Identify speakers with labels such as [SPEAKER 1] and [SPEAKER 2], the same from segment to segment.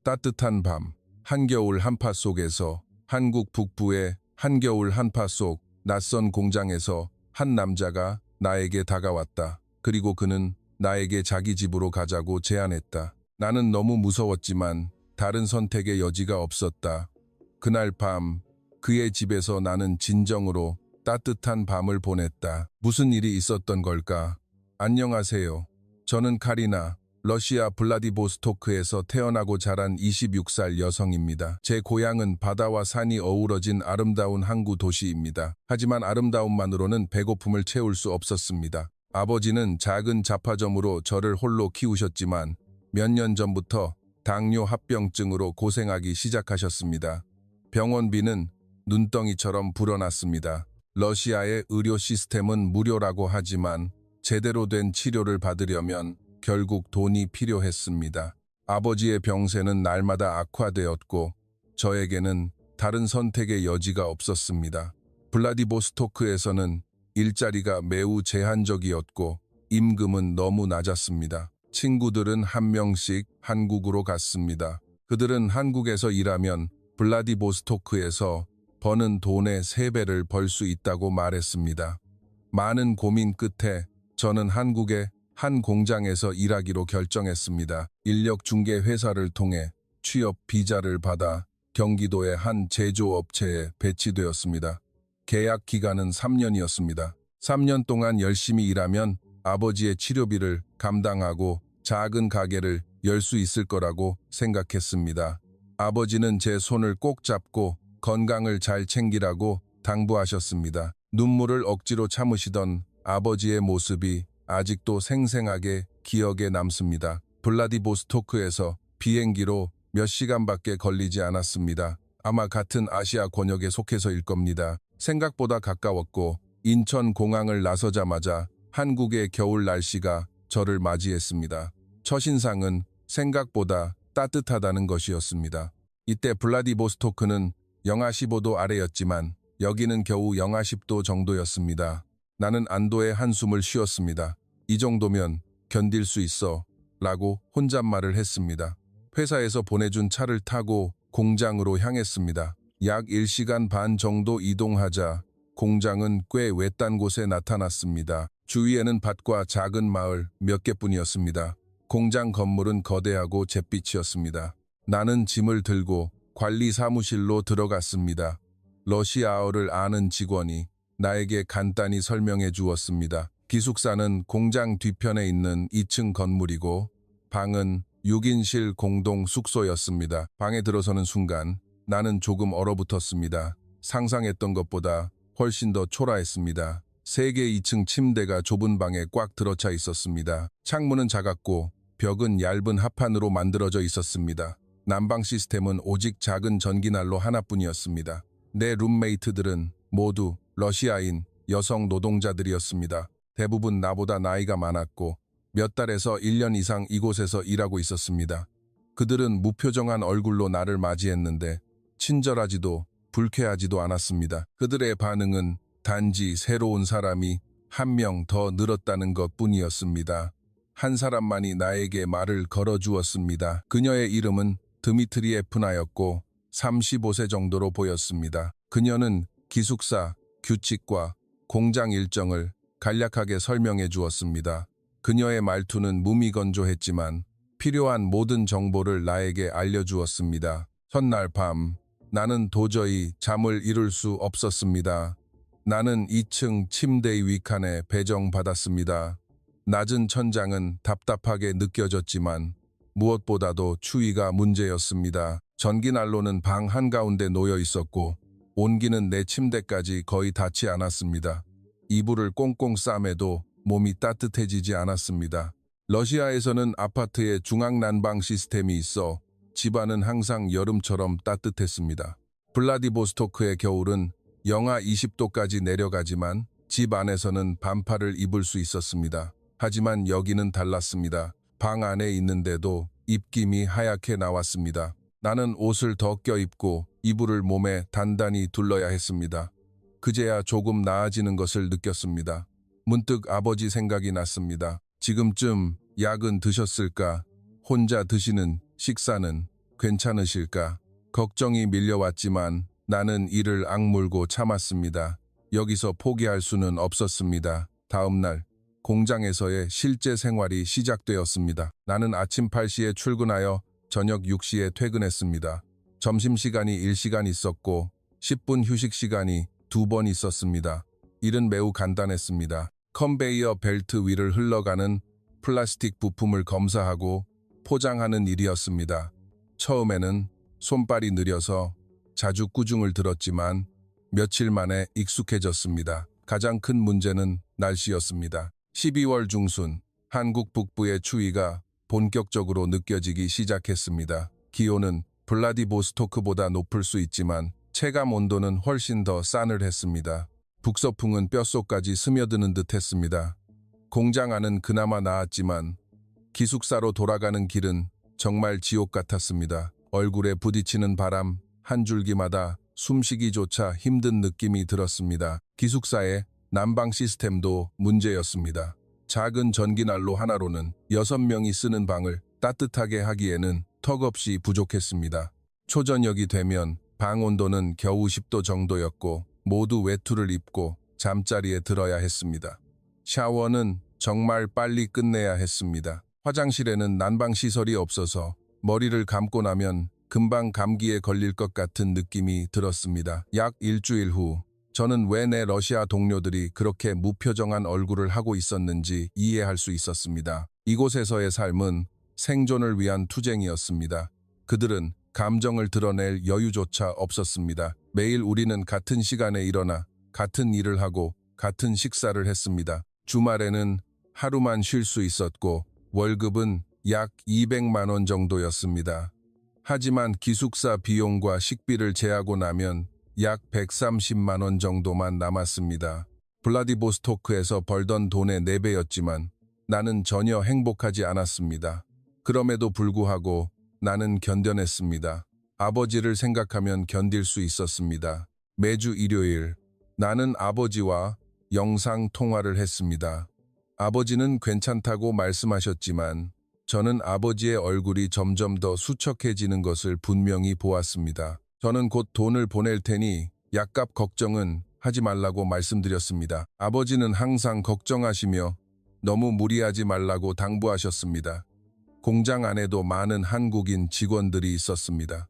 [SPEAKER 1] 따뜻한 밤, 한겨울 한파 속에서 한국 북부의 한겨울 한파 속 낯선 공장에서 한 남자가 나에게 다가왔다. 그리고 그는 나에게 자기 집으로 가자고 제안했다. 나는 너무 무서웠지만 다른 선택의 여지가 없었다. 그날 밤 그의 집에서 나는 진정으로 따뜻한 밤을 보냈다. 무슨 일이 있었던 걸까? 안녕하세요. 저는 카리나, 러시아 블라디보스토크에서 태어나고 자란 26살 여성입니다. 제 고향은 바다와 산이 어우러진 아름다운 항구 도시입니다. 하지만 아름다움만으로는 배고픔을 채울 수 없었습니다. 아버지는 작은 잡화점으로 저를 홀로 키우셨지만 몇 년 전부터 당뇨 합병증으로 고생하기 시작하셨습니다. 병원비는 눈덩이처럼 불어났습니다. 러시아의 의료 시스템은 무료라고 하지만 제대로 된 치료를 받으려면 결국 돈이 필요했습니다. 아버지의 병세는 날마다 악화되었고 저에게는 다른 선택의 여지가 없었습니다. 블라디보스토크에서는 일자리가 매우 제한적이었고 임금은 너무 낮았습니다. 친구들은 한 명씩 한국으로 갔습니다. 그들은 한국에서 일하면 블라디보스토크에서 버는 돈의 3배를 벌 수 있다고 말했습니다. 많은 고민 끝에 저는 한국의 한 공장에서 일하기로 결정했습니다. 인력 중개 회사를 통해 취업 비자를 받아 경기도의 한 제조업체에 배치되었습니다. 계약 기간은 3년이었습니다. 3년 동안 열심히 일하면 아버지의 치료비를 감당하고 작은 가게를 열 수 있을 거라고 생각했습니다. 아버지는 제 손을 꼭 잡고 건강을 잘 챙기라고 당부하셨습니다. 눈물을 억지로 참으시던 아버지의 모습이 아직도 생생하게 기억에 남습니다. 블라디보스토크에서 비행기로 몇 시간밖에 걸리지 않았습니다. 아마 같은 아시아 권역에 속해서일 겁니다. 생각보다 가까웠고 인천 공항을 나서자마자 한국의 겨울 날씨가 저를 맞이했습니다. 첫인상은 생각보다 따뜻하다는 것이었습니다. 이때 블라디보스토크는 영하 15도 아래였지만 여기는 겨우 영하 10도 정도였습니다. 나는 안도의 한숨을 쉬었습니다. 이 정도면 견딜 수 있어 라고 혼잣말을 했습니다. 회사에서 보내준 차를 타고 공장으로 향했습니다. 약 1시간 반 정도 이동하자 공장은 꽤 외딴 곳에 나타났습니다. 주위에는 밭과 작은 마을 몇 개뿐이었습니다. 공장 건물은 거대하고 잿빛이었습니다. 나는 짐을 들고 관리 사무실로 들어갔습니다. 러시아어를 아는 직원이 나에게 간단히 설명해 주었습니다. 기숙사는 공장 뒤편에 있는 2층 건물이고 방은 6인실 공동 숙소였습니다. 방에 들어서는 순간 나는 조금 얼어붙었습니다. 상상했던 것보다 훨씬 더 초라했습니다. 3개 2층 침대가 좁은 방에 꽉 들어차 있었습니다. 창문은 작았고 벽은 얇은 합판으로 만들어져 있었습니다. 난방 시스템은 오직 작은 전기난로 하나뿐이었습니다. 내 룸메이트들은 모두 러시아인 여성 노동자들이었습니다. 대부분 나보다 나이가 많았고 몇 달에서 1년 이상 이곳에서 일하고 있었습니다. 그들은 무표정한 얼굴로 나를 맞이했는데 친절하지도 불쾌하지도 않았습니다. 그들의 반응은 단지 새로운 사람이 한 명 더 늘었다는 것뿐이었습니다. 한 사람만이 나에게 말을 걸어주었습니다. 그녀의 이름은 드미트리에프나였고 35세 정도로 보였습니다. 그녀는 기숙사, 규칙과 공장 일정을 간략하게 설명해 주었습니다. 그녀의 말투는 무미건조했지만 필요한 모든 정보를 나에게 알려주었습니다. 첫날 밤, 나는 도저히 잠을 이룰 수 없었습니다. 나는 2층 침대 위칸에 배정받았습니다. 낮은 천장은 답답하게 느껴졌지만 무엇보다도 추위가 문제였습니다. 전기난로는 방 한가운데 놓여 있었고 온기는 내 침대까지 거의 닿지 않았습니다. 이불을 꽁꽁 싸매도 몸이 따뜻해지지 않았습니다. 러시아에서는 아파트에 중앙난방 시스템이 있어 집안은 항상 여름처럼 따뜻했습니다. 블라디보스토크의 겨울은 영하 20도까지 내려가지만 집 안에서는 반팔을 입을 수 있었습니다. 하지만 여기는 달랐습니다. 방 안에 있는데도 입김이 하얗게 나왔습니다. 나는 옷을 더 껴입고 이불을 몸에 단단히 둘러야 했습니다. 그제야 조금 나아지는 것을 느꼈습니다. 문득 아버지 생각이 났습니다. 지금쯤 약은 드셨을까? 혼자 드시는 식사는 괜찮으실까? 걱정이 밀려왔지만 나는 이를 악물고 참았습니다. 여기서 포기할 수는 없었습니다. 다음 날 공장에서의 실제 생활이 시작되었습니다. 나는 아침 8시에 출근하여 저녁 6시에 퇴근했습니다. 점심시간이 1시간 있었고 10분 휴식 시간이 2번 있었습니다. 일은 매우 간단했습니다. 컨베이어 벨트 위를 흘러가는 플라스틱 부품을 검사하고 포장하는 일이었습니다. 처음에는 손발이 느려서 자주 꾸중을 들었지만 며칠 만에 익숙해졌습니다. 가장 큰 문제는 날씨였습니다. 12월 중순 한국 북부의 추위가 본격적으로 느껴지기 시작했습니다. 기온은 블라디보스토크보다 높을 수 있지만 체감 온도는 훨씬 더 싸늘했습니다. 북서풍은 뼛속까지 스며드는 듯 했습니다. 공장 안은 그나마 나았지만 기숙사로 돌아가는 길은 정말 지옥 같았습니다. 얼굴에 부딪히는 바람 한 줄기마다 숨쉬기조차 힘든 느낌이 들었습니다. 기숙사의 난방 시스템도 문제였습니다. 작은 전기난로 하나로는 6명이 쓰는 방을 따뜻하게 하기에는 턱없이 부족했습니다. 초저녁이 되면 방 온도는 겨우 10도 정도였고 모두 외투를 입고 잠자리에 들어야 했습니다. 샤워는 정말 빨리 끝내야 했습니다. 화장실에는 난방시설이 없어서 머리를 감고 나면 금방 감기에 걸릴 것 같은 느낌이 들었습니다. 약 일주일 후 저는 왜 내 러시아 동료들이 그렇게 무표정한 얼굴을 하고 있었는지 이해할 수 있었습니다. 이곳에서의 삶은 생존을 위한 투쟁이었습니다. 그들은 감정을 드러낼 여유조차 없었습니다. 매일 우리는 같은 시간에 일어나 같은 일을 하고 같은 식사를 했습니다. 주말에는 하루만 쉴 수 있었고 월급은 약 200만 원 정도였습니다. 하지만 기숙사 비용과 식비를 제하고 나면 약 130만 원 정도만 남았습니다. 블라디보스토크에서 벌던 돈의 4배였지만 나는 전혀 행복하지 않았습니다. 그럼에도 불구하고 나는 견뎌냈습니다. 아버지를 생각하면 견딜 수 있었습니다. 매주 일요일 나는 아버지와 영상 통화를 했습니다. 아버지는 괜찮다고 말씀하셨지만 저는 아버지의 얼굴이 점점 더 수척해지는 것을 분명히 보았습니다. 저는 곧 돈을 보낼 테니 약값 걱정은 하지 말라고 말씀드렸습니다. 아버지는 항상 걱정하시며 너무 무리하지 말라고 당부하셨습니다. 공장 안에도 많은 한국인 직원들이 있었습니다.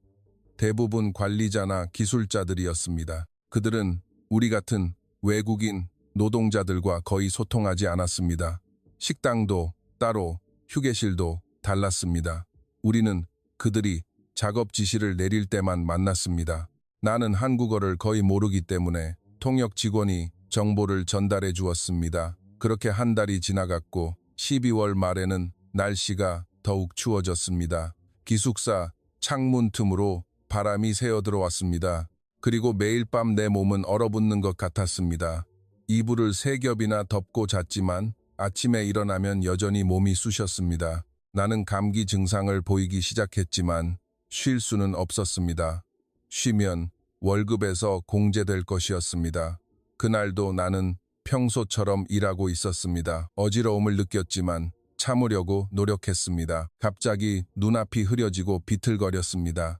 [SPEAKER 1] 대부분 관리자나 기술자들이었습니다. 그들은 우리 같은 외국인 노동자들과 거의 소통하지 않았습니다. 식당도 따로, 휴게실도 달랐습니다. 우리는 그들이 작업 지시를 내릴 때만 만났습니다. 나는 한국어를 거의 모르기 때문에 통역 직원이 정보를 전달해 주었습니다. 그렇게 한 달이 지나갔고 12월 말에는 날씨가 더욱 추워졌습니다. 기숙사 창문 틈으로 바람이 새어 들어왔습니다. 그리고 매일 밤 내 몸은 얼어붙는 것 같았습니다. 이불을 3겹이나 덮고 잤지만 아침에 일어나면 여전히 몸이 쑤셨습니다. 나는 감기 증상을 보이기 시작했지만 쉴 수는 없었습니다. 쉬면 월급에서 공제될 것이었습니다. 그날도 나는 평소처럼 일하고 있었습니다. 어지러움을 느꼈지만 참으려고 노력했습니다. 갑자기 눈앞이 흐려지고 비틀거렸습니다.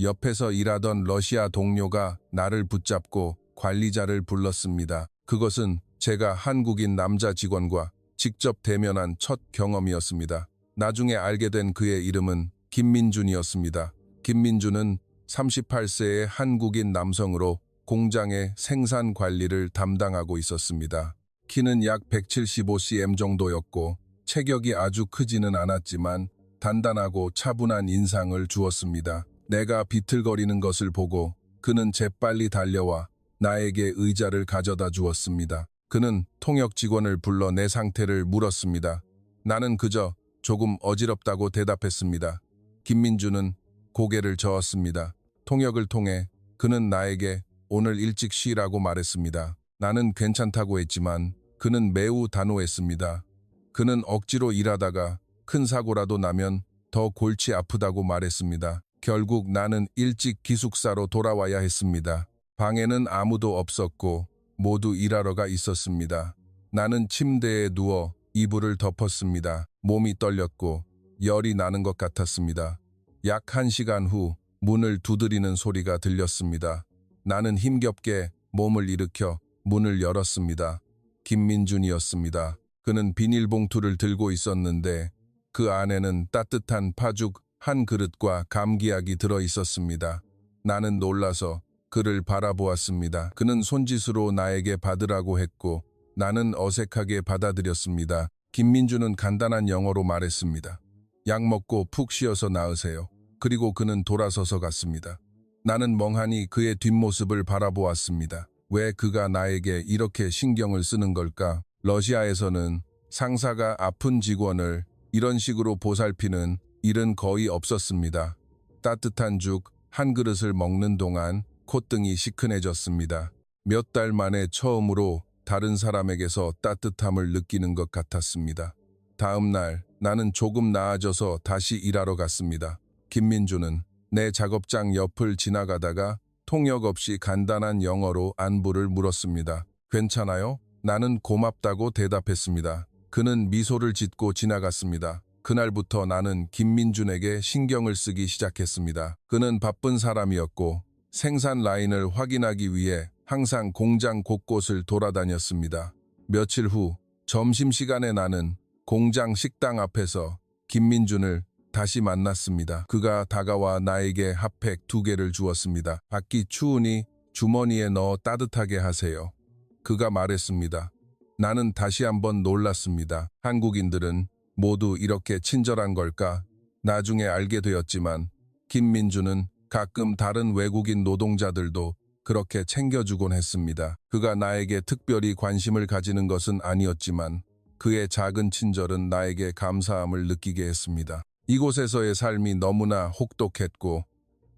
[SPEAKER 1] 옆에서 일하던 러시아 동료가 나를 붙잡고 관리자를 불렀습니다. 그것은 제가 한국인 남자 직원과 직접 대면한 첫 경험이었습니다. 나중에 알게 된 그의 이름은 김민준이었습니다. 김민준은 38세의 한국인 남성으로 공장의 생산 관리를 담당하고 있었습니다. 키는 약 175cm 정도였고 체격이 아주 크지는 않았지만 단단하고 차분한 인상을 주었습니다. 내가 비틀거리는 것을 보고 그는 재빨리 달려와 나에게 의자를 가져다 주었습니다. 그는 통역 직원을 불러 내 상태를 물었습니다. 나는 그저 조금 어지럽다고 대답했습니다. 김민주는 고개를 저었습니다. 통역을 통해 그는 나에게 오늘 일찍 쉬라고 말했습니다. 나는 괜찮다고 했지만 그는 매우 단호했습니다. 그는 억지로 일하다가 큰 사고라도 나면 더 골치 아프다고 말했습니다. 결국 나는 일찍 기숙사로 돌아와야 했습니다. 방에는 아무도 없었고 모두 일하러가 있었습니다. 나는 침대에 누워 이불을 덮었습니다. 몸이 떨렸고 열이 나는 것 같았습니다. 약 1시간 후 문을 두드리는 소리가 들렸습니다. 나는 힘겹게 몸을 일으켜 문을 열었습니다. 김민준이었습니다. 그는 비닐봉투를 들고 있었는데 그 안에는 따뜻한 파죽 한 그릇과 감기약이 들어 있었습니다. 나는 놀라서 그를 바라보았습니다. 그는 손짓으로 나에게 받으라고 했고 나는 어색하게 받아들였습니다. 김민준은 간단한 영어로 말했습니다. 약 먹고 푹 쉬어서 나으세요. 그리고 그는 돌아서서 갔습니다. 나는 멍하니 그의 뒷모습을 바라보았습니다. 왜 그가 나에게 이렇게 신경을 쓰는 걸까? 러시아에서는 상사가 아픈 직원을 이런 식으로 보살피는 일은 거의 없었습니다. 따뜻한 죽 한 그릇을 먹는 동안 콧등이 시큰해졌습니다. 몇 달 만에 처음으로 다른 사람에게서 따뜻함을 느끼는 것 같았습니다. 다음 날 나는 조금 나아져서 다시 일하러 갔습니다. 김민준은 내 작업장 옆을 지나가다가 통역 없이 간단한 영어로 안부를 물었습니다. 괜찮아요? 나는 고맙다고 대답했습니다. 그는 미소를 짓고 지나갔습니다. 그날부터 나는 김민준에게 신경을 쓰기 시작했습니다. 그는 바쁜 사람이었고 생산 라인을 확인하기 위해 항상 공장 곳곳을 돌아다녔습니다. 며칠 후 점심시간에 나는 공장 식당 앞에서 김민준을 다시 만났습니다. 그가 다가와 나에게 핫팩 2개를 주었습니다. 밖이 추우니 주머니에 넣어 따뜻하게 하세요. 그가 말했습니다. 나는 다시 한번 놀랐습니다. 한국인들은 모두 이렇게 친절한 걸까? 나중에 알게 되었지만 김민준은 가끔 다른 외국인 노동자들도 그렇게 챙겨주곤 했습니다. 그가 나에게 특별히 관심을 가지는 것은 아니었지만 그의 작은 친절은 나에게 감사함을 느끼게 했습니다. 이곳에서의 삶이 너무나 혹독했고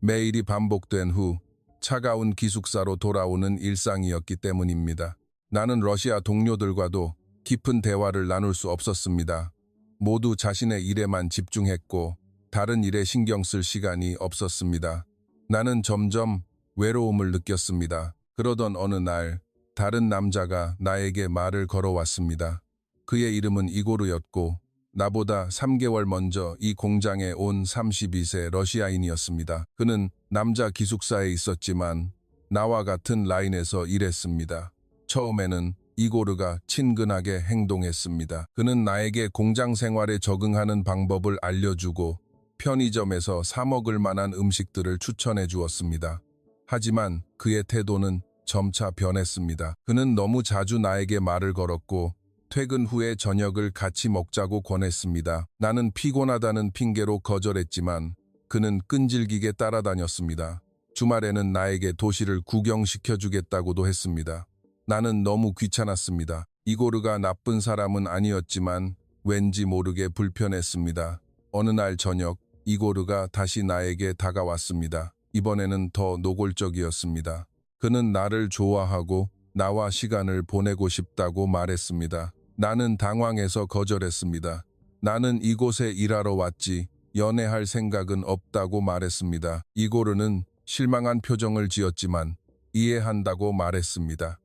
[SPEAKER 1] 매일이 반복된 후 차가운 기숙사로 돌아오는 일상이었기 때문입니다. 나는 러시아 동료들과도 깊은 대화를 나눌 수 없었습니다. 모두 자신의 일에만 집중했고 다른 일에 신경 쓸 시간이 없었습니다. 나는 점점 외로움을 느꼈습니다. 그러던 어느 날 다른 남자가 나에게 말을 걸어왔습니다. 그의 이름은 이고르였고 나보다 3개월 먼저 이 공장에 온 32세 러시아인이었습니다. 그는 남자 기숙사에 있었지만 나와 같은 라인에서 일했습니다. 처음에는 이고르가 친근하게 행동했습니다. 그는 나에게 공장 생활에 적응하는 방법을 알려주고 편의점에서 사 먹을 만한 음식들을 추천해 주었습니다. 하지만 그의 태도는 점차 변했습니다. 그는 너무 자주 나에게 말을 걸었고 퇴근 후에 저녁을 같이 먹자고 권했습니다. 나는 피곤하다는 핑계로 거절했지만 그는 끈질기게 따라다녔습니다. 주말에는 나에게 도시를 구경시켜주겠다고도 했습니다. 나는 너무 귀찮았습니다. 이고르가 나쁜 사람은 아니었지만 왠지 모르게 불편했습니다. 어느 날 저녁 이고르가 다시 나에게 다가왔습니다. 이번에는 더 노골적이었습니다. 그는 나를 좋아하고 나와 시간을 보내고 싶다고 말했습니다. 나는 당황해서 거절했습니다. 나는 이곳에 일하러 왔지 연애할 생각은 없다고 말했습니다. 이고르는 실망한 표정을 지었지만 이해한다고 말했습니다.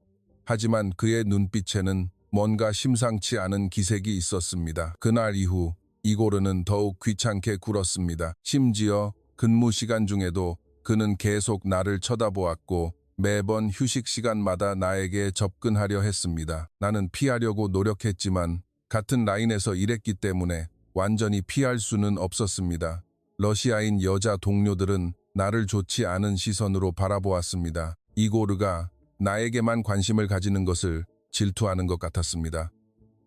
[SPEAKER 1] 하지만 그의 눈빛에는 뭔가 심상치 않은 기색이 있었습니다. 그날 이후 이고르는 더욱 귀찮게 굴었습니다. 심지어 근무 시간 중에도 그는 계속 나를 쳐다보았고 매번 휴식 시간마다 나에게 접근하려 했습니다. 나는 피하려고 노력했지만 같은 라인에서 일했기 때문에 완전히 피할 수는 없었습니다. 러시아인 여자 동료들은 나를 좋지 않은 시선으로 바라보았습니다. 이고르가 나에게만 관심을 가지는 것을 질투하는 것 같았습니다.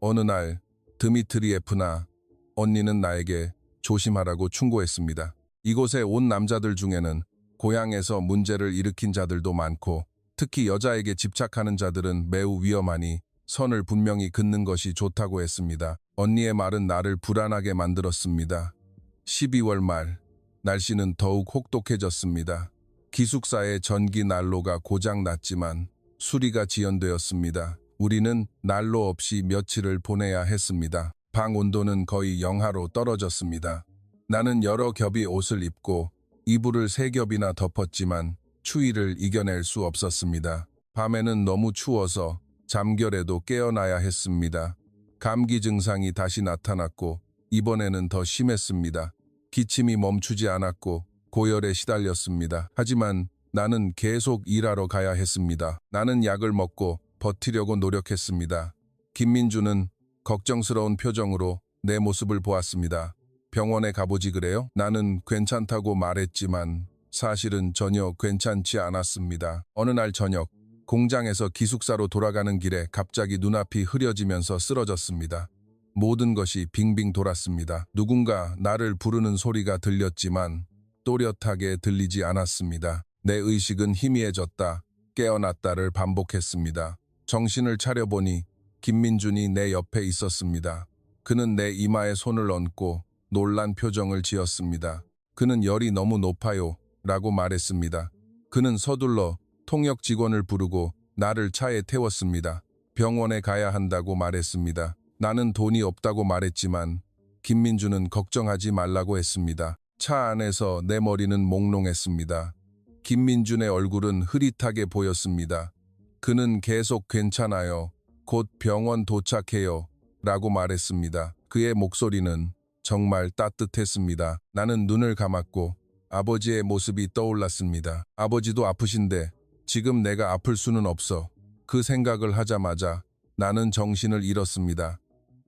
[SPEAKER 1] 어느 날 드미트리예프나 언니는 나에게 조심하라고 충고했습니다. 이곳에 온 남자들 중에는 고향에서 문제를 일으킨 자들도 많고 특히 여자에게 집착하는 자들은 매우 위험하니 선을 분명히 긋는 것이 좋다고 했습니다. 언니의 말은 나를 불안하게 만들었습니다. 12월 말 날씨는 더욱 혹독해졌습니다. 기숙사의 전기 난로가 고장 났지만 수리가 지연되었습니다. 우리는 난로 없이 며칠을 보내야 했습니다. 방 온도는 거의 영하로 떨어졌습니다. 나는 여러 겹의 옷을 입고 이불을 3겹이나 덮었지만 추위를 이겨낼 수 없었습니다. 밤에는 너무 추워서 잠결에도 깨어나야 했습니다. 감기 증상이 다시 나타났고 이번에는 더 심했습니다. 기침이 멈추지 않았고 고열에 시달렸습니다. 하지만 나는 계속 일하러 가야 했습니다. 나는 약을 먹고 버티려고 노력했습니다. 김민주는 걱정스러운 표정으로 내 모습을 보았습니다. 병원에 가보지 그래요? 나는 괜찮다고 말했지만 사실은 전혀 괜찮지 않았습니다. 어느 날 저녁, 공장에서 기숙사로 돌아가는 길에 갑자기 눈앞이 흐려지면서 쓰러졌습니다. 모든 것이 빙빙 돌았습니다. 누군가 나를 부르는 소리가 들렸지만 또렷하게 들리지 않았습니다. 내 의식은 희미해졌다, 깨어났다를 반복했습니다. 정신을 차려보니 김민준이 내 옆에 있었습니다. 그는 내 이마에 손을 얹고 놀란 표정을 지었습니다. 그는 열이 너무 높아요 라고 말했습니다. 그는 서둘러 통역 직원을 부르고 나를 차에 태웠습니다. 병원에 가야 한다고 말했습니다. 나는 돈이 없다고 말했지만 김민주는 걱정하지 말라고 했습니다. 차 안에서 내 머리는 몽롱했습니다. 김민준의 얼굴은 흐릿하게 보였습니다. 그는 계속 괜찮아요. 곧 병원 도착해요. 라고 말했습니다. 그의 목소리는 정말 따뜻했습니다. 나는 눈을 감았고 아버지의 모습이 떠올랐습니다. 아버지도 아프신데 지금 내가 아플 수는 없어. 그 생각을 하자마자 나는 정신을 잃었습니다.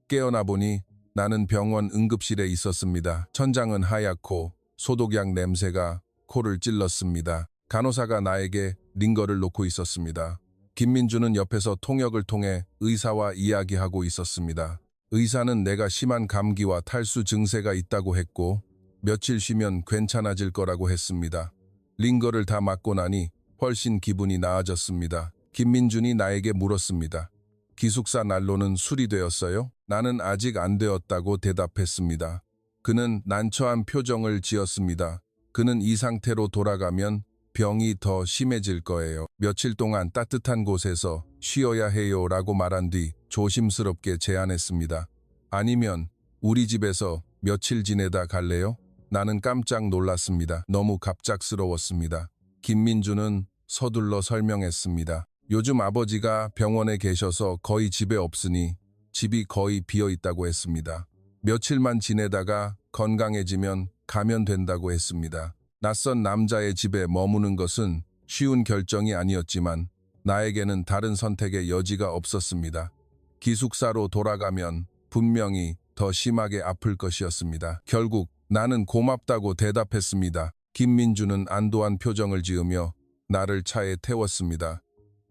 [SPEAKER 1] 깨어나 보니 나는 병원 응급실에 있었습니다. 천장은 하얗고 소독약 냄새가 코를 찔렀습니다. 간호사가 나에게 링거를 놓고 있었습니다. 김민주는 옆에서 통역을 통해 의사와 이야기하고 있었습니다. 의사는 내가 심한 감기와 탈수 증세가 있다고 했고 며칠 쉬면 괜찮아질 거라고 했습니다. 링거를 다 맞고 나니 훨씬 기분이 나아졌습니다. 김민준이 나에게 물었습니다. 기숙사 난로는 수리되었어요? 나는 아직 안 되었다고 대답했습니다. 그는 난처한 표정을 지었습니다. 그는 이 상태로 돌아가면 병이 더 심해질 거예요. 며칠 동안 따뜻한 곳에서 쉬어야 해요 라고 말한 뒤 조심스럽게 제안했습니다. 아니면 우리 집에서 며칠 지내다 갈래요? 나는 깜짝 놀랐습니다. 너무 갑작스러웠습니다. 김민주는 서둘러 설명했습니다. 요즘 아버지가 병원에 계셔서 거의 집에 없으니 집이 거의 비어 있다고 했습니다. 며칠만 지내다가 건강해지면 가면 된다고 했습니다. 낯선 남자의 집에 머무는 것은 쉬운 결정이 아니었지만 나에게는 다른 선택의 여지가 없었습니다. 기숙사로 돌아가면 분명히 더 심하게 아플 것이었습니다. 결국 나는 고맙다고 대답했습니다. 김민주는 안도한 표정을 지으며 나를 차에 태웠습니다.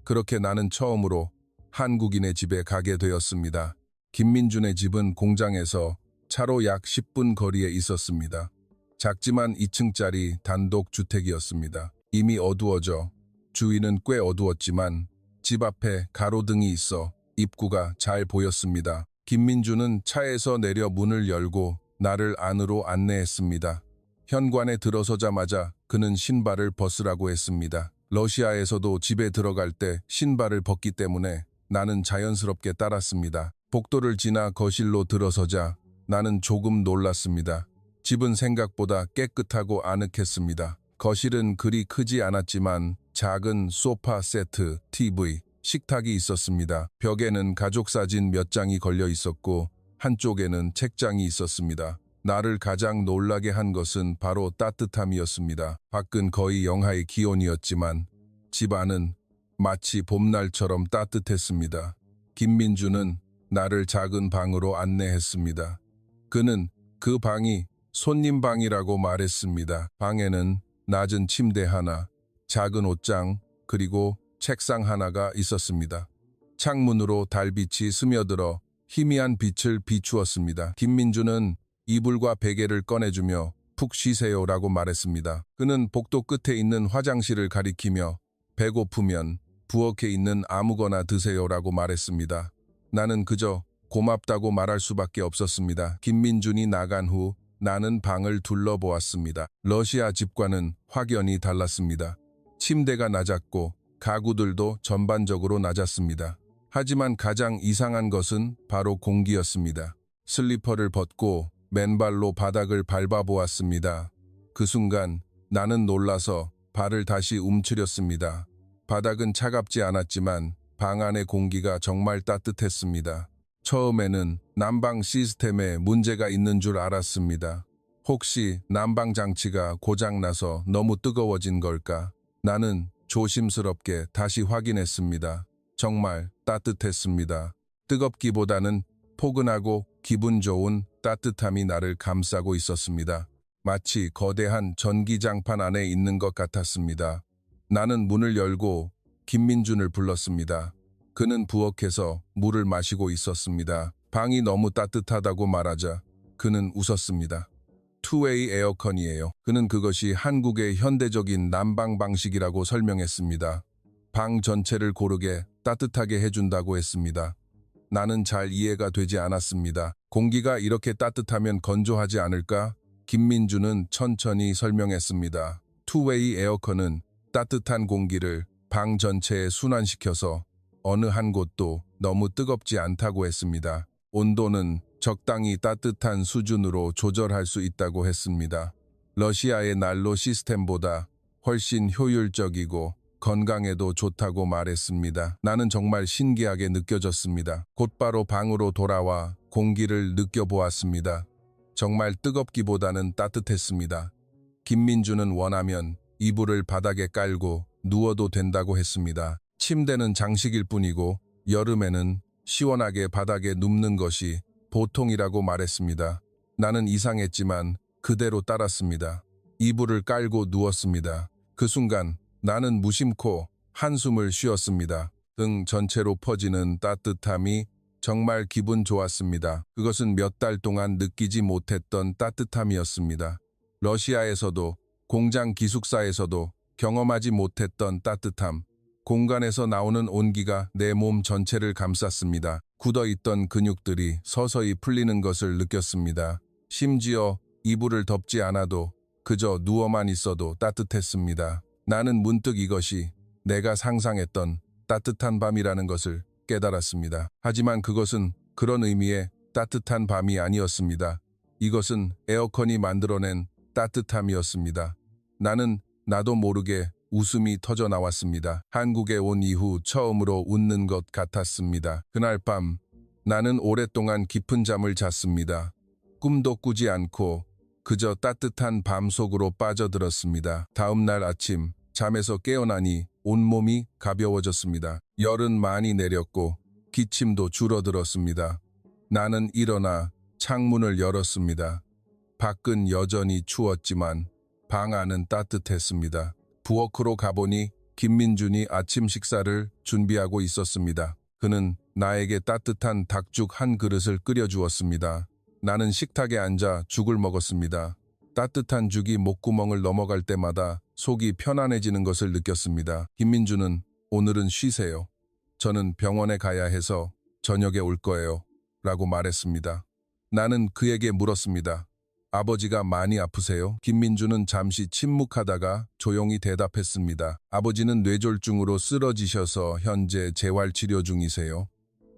[SPEAKER 1] 그렇게 나는 처음으로 한국인의 집에 가게 되었습니다. 김민준의 집은 공장에서 차로 약 10분 거리에 있었습니다. 작지만 2층짜리 단독 주택이었습니다. 이미 어두워져 주위는 꽤 어두웠지만 집 앞에 가로등이 있어 입구가 잘 보였습니다. 김민주는 차에서 내려 문을 열고 나를 안으로 안내했습니다. 현관에 들어서자마자 그는 신발을 벗으라고 했습니다. 러시아에서도 집에 들어갈 때 신발을 벗기 때문에 나는 자연스럽게 따랐습니다. 복도를 지나 거실로 들어서자 나는 조금 놀랐습니다. 집은 생각보다 깨끗하고 아늑했습니다. 거실은 그리 크지 않았지만 작은 소파 세트, TV, 식탁이 있었습니다. 벽에는 가족 사진 몇 장이 걸려 있었고 한쪽에는 책장이 있었습니다. 나를 가장 놀라게 한 것은 바로 따뜻함이었습니다. 밖은 거의 영하의 기온이었지만 집 안은 마치 봄날처럼 따뜻했습니다. 김민주는 나를 작은 방으로 안내했습니다. 그는 그 방이 손님 방이라고 말했습니다. 방에는 낮은 침대 하나, 작은 옷장, 그리고 책상 하나가 있었습니다. 창문으로 달빛이 스며들어 희미한 빛을 비추었습니다. 김민주는 이불과 베개를 꺼내주며 푹 쉬세요라고 말했습니다. 그는 복도 끝에 있는 화장실을 가리키며 배고프면 부엌에 있는 아무거나 드세요라고 말했습니다. 나는 그저 고맙다고 말할 수밖에 없었습니다. 김민준이 나간 후 나는 방을 둘러보았습니다. 러시아 집과는 확연히 달랐습니다. 침대가 낮았고 가구들도 전반적으로 낮았습니다. 하지만 가장 이상한 것은 바로 공기였습니다. 슬리퍼를 벗고 맨발로 바닥을 밟아보았습니다. 그 순간 나는 놀라서 발을 다시 움츠렸습니다. 바닥은 차갑지 않았지만 방 안의 공기가 정말 따뜻했습니다. 처음에는 난방 시스템에 문제가 있는 줄 알았습니다. 혹시 난방장치가 고장나서 너무 뜨거워진 걸까? 나는 조심스럽게 다시 확인했습니다. 정말 따뜻했습니다. 뜨겁기보다는 포근하고 기분 좋은 따뜻함이 나를 감싸고 있었습니다. 마치 거대한 전기장판 안에 있는 것 같았습니다. 나는 문을 열고 김민준을 불렀습니다. 그는 부엌에서 물을 마시고 있었습니다. 방이 너무 따뜻하다고 말하자 그는 웃었습니다. 투웨이 에어컨이에요. 그는 그것이 한국의 현대적인 난방 방식이라고 설명했습니다. 방 전체를 고르게 따뜻하게 해준다고 했습니다. 나는 잘 이해가 되지 않았습니다. 공기가 이렇게 따뜻하면 건조하지 않을까? 김민주는 천천히 설명했습니다. 투웨이 에어컨은 따뜻한 공기를 방 전체에 순환시켜서 어느 한 곳도 너무 뜨겁지 않다고 했습니다. 온도는 적당히 따뜻한 수준으로 조절할 수 있다고 했습니다. 러시아의 난로 시스템보다 훨씬 효율적이고 건강에도 좋다고 말했습니다. 나는 정말 신기하게 느껴졌습니다. 곧바로 방으로 돌아와 공기를 느껴보았습니다. 정말 뜨겁기보다는 따뜻했습니다. 김민주는 원하면 이불을 바닥에 깔고 누워도 된다고 했습니다. 침대는 장식일 뿐이고 여름에는 시원하게 바닥에 눕는 것이 보통이라고 말했습니다. 나는 이상했지만 그대로 따랐습니다. 이불을 깔고 누웠습니다. 그 순간 나는 무심코 한숨을 쉬었습니다. 등 전체로 퍼지는 따뜻함이 정말 기분 좋았습니다. 그것은 몇 달 동안 느끼지 못했던 따뜻함이었습니다. 러시아에서도 공장 기숙사에서도 경험하지 못했던 따뜻함. 공간에서 나오는 온기가 내 몸 전체를 감쌌습니다. 굳어있던 근육들이 서서히 풀리는 것을 느꼈습니다. 심지어 이불을 덮지 않아도 그저 누워만 있어도 따뜻했습니다. 나는 문득 이것이 내가 상상했던 따뜻한 밤이라는 것을 깨달았습니다. 하지만 그것은 그런 의미의 따뜻한 밤이 아니었습니다. 이것은 에어컨이 만들어낸 따뜻함이었습니다. 나는 나도 모르게 웃음이 터져 나왔습니다. 한국에 온 이후 처음으로 웃는 것 같았습니다. 그날 밤 나는 오랫동안 깊은 잠을 잤습니다. 꿈도 꾸지 않고 그저 따뜻한 밤 속으로 빠져들었습니다. 다음 날 아침 잠에서 깨어나니 온몸이 가벼워졌습니다. 열은 많이 내렸고 기침도 줄어들었습니다. 나는 일어나 창문을 열었습니다. 밖은 여전히 추웠지만 방 안은 따뜻했습니다. 부엌으로 가보니 김민준이 아침 식사를 준비하고 있었습니다. 그는 나에게 따뜻한 닭죽 한 그릇을 끓여주었습니다. 나는 식탁에 앉아 죽을 먹었습니다. 따뜻한 죽이 목구멍을 넘어갈 때마다 속이 편안해지는 것을 느꼈습니다. 김민준은 오늘은 쉬세요. 저는 병원에 가야 해서 저녁에 올 거예요. 라고 말했습니다. 나는 그에게 물었습니다. 아버지가 많이 아프세요? 김민주는 잠시 침묵하다가 조용히 대답했습니다. 아버지는 뇌졸중으로 쓰러지셔서 현재 재활치료 중이세요.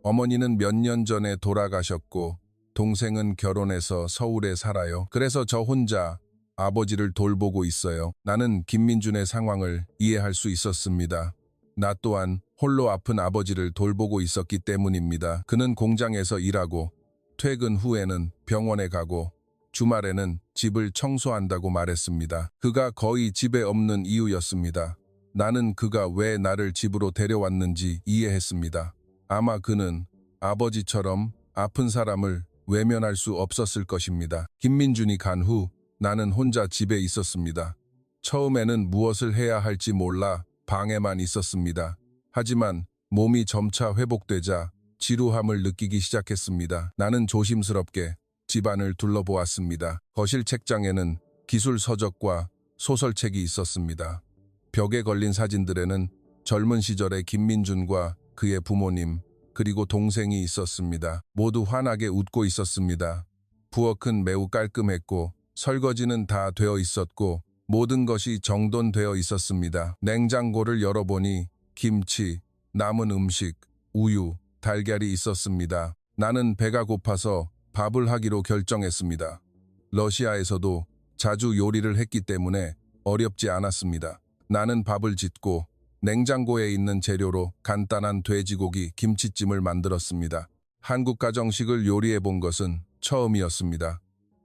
[SPEAKER 1] 어머니는 몇 년 전에 돌아가셨고 동생은 결혼해서 서울에 살아요. 그래서 저 혼자 아버지를 돌보고 있어요. 나는 김민준의 상황을 이해할 수 있었습니다. 나 또한 홀로 아픈 아버지를 돌보고 있었기 때문입니다. 그는 공장에서 일하고 퇴근 후에는 병원에 가고 주말에는 집을 청소한다고 말했습니다. 그가 거의 집에 없는 이유였습니다. 나는 그가 왜 나를 집으로 데려왔는지 이해했습니다. 아마 그는 아버지처럼 아픈 사람을 외면할 수 없었을 것입니다. 김민준이 간 후 나는 혼자 집에 있었습니다. 처음에는 무엇을 해야 할지 몰라 방에만 있었습니다. 하지만 몸이 점차 회복되자 지루함을 느끼기 시작했습니다. 나는 조심스럽게 집안을 둘러보았습니다. 거실 책장에는 기술 서적과 소설책이 있었습니다. 벽에 걸린 사진들에는 젊은 시절의 김민준과 그의 부모님 그리고 동생이 있었습니다. 모두 환하게 웃고 있었습니다. 부엌은 매우 깔끔했고 설거지는 다 되어 있었고 모든 것이 정돈되어 있었습니다. 냉장고를 열어보니 김치, 남은 음식, 우유, 달걀이 있었습니다. 나는 배가 고파서 밥을 하기로 결정했습니다. 러시아에서도 자주 요리를 했기 때문에 어렵지 않았습니다. 나는 밥을 짓고 냉장고에 있는 재료로 간단한 돼지고기 김치찜을 만들었습니다. 한국 가정식을 요리해 본 것은 처음이었습니다.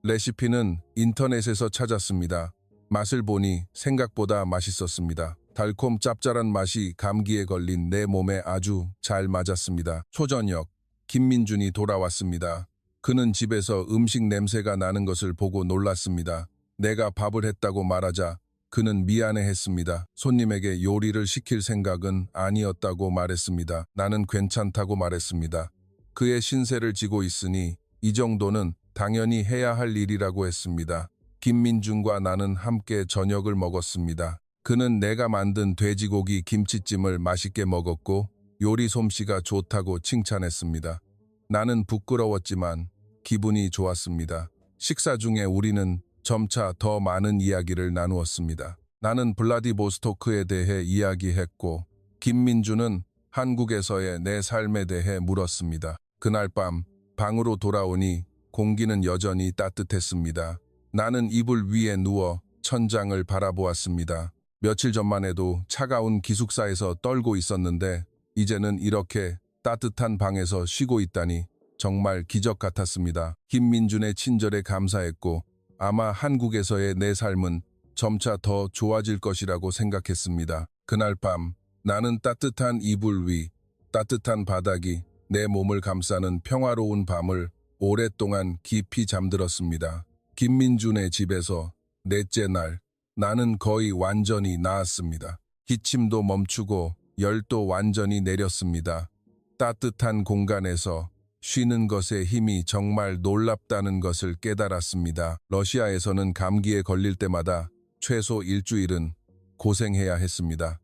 [SPEAKER 1] 레시피는 인터넷에서 찾았습니다. 맛을 보니 생각보다 맛있었습니다. 달콤 짭짤한 맛이 감기에 걸린 내 몸에 아주 잘 맞았습니다. 초저녁, 김민준이 돌아왔습니다. 그는 집에서 음식 냄새가 나는 것을 보고 놀랐습니다. 내가 밥을 했다고 말하자 그는 미안해했습니다. 손님에게 요리를 시킬 생각은 아니었다고 말했습니다. 나는 괜찮다고 말했습니다. 그의 신세를 지고 있으니 이 정도는 당연히 해야 할 일이라고 했습니다. 김민준과 나는 함께 저녁을 먹었습니다. 그는 내가 만든 돼지고기 김치찜을 맛있게 먹었고 요리 솜씨가 좋다고 칭찬했습니다. 나는 부끄러웠지만 기분이 좋았습니다. 식사 중에 우리는 점차 더 많은 이야기를 나누었습니다. 나는 블라디보스토크에 대해 이야기했고 김민준은 한국에서의 내 삶에 대해 물었습니다. 그날 밤 방으로 돌아오니 공기는 여전히 따뜻했습니다. 나는 이불 위에 누워 천장을 바라보았습니다. 며칠 전만 해도 차가운 기숙사에서 떨고 있었는데 이제는 이렇게 따뜻한 방에서 쉬고 있다니 정말 기적 같았습니다. 김민준의 친절에 감사했고 아마 한국에서의 내 삶은 점차 더 좋아질 것이라고 생각했습니다. 그날 밤 나는 따뜻한 이불 위, 따뜻한 바닥이 내 몸을 감싸는 평화로운 밤을 오랫동안 깊이 잠들었습니다. 김민준의 집에서 넷째 날, 나는 거의 완전히 나았습니다. 기침도 멈추고 열도 완전히 내렸습니다. 따뜻한 공간에서 쉬는 것의 힘이 정말 놀랍다는 것을 깨달았습니다. 러시아에서는 감기에 걸릴 때마다 최소 일주일은 고생해야 했습니다.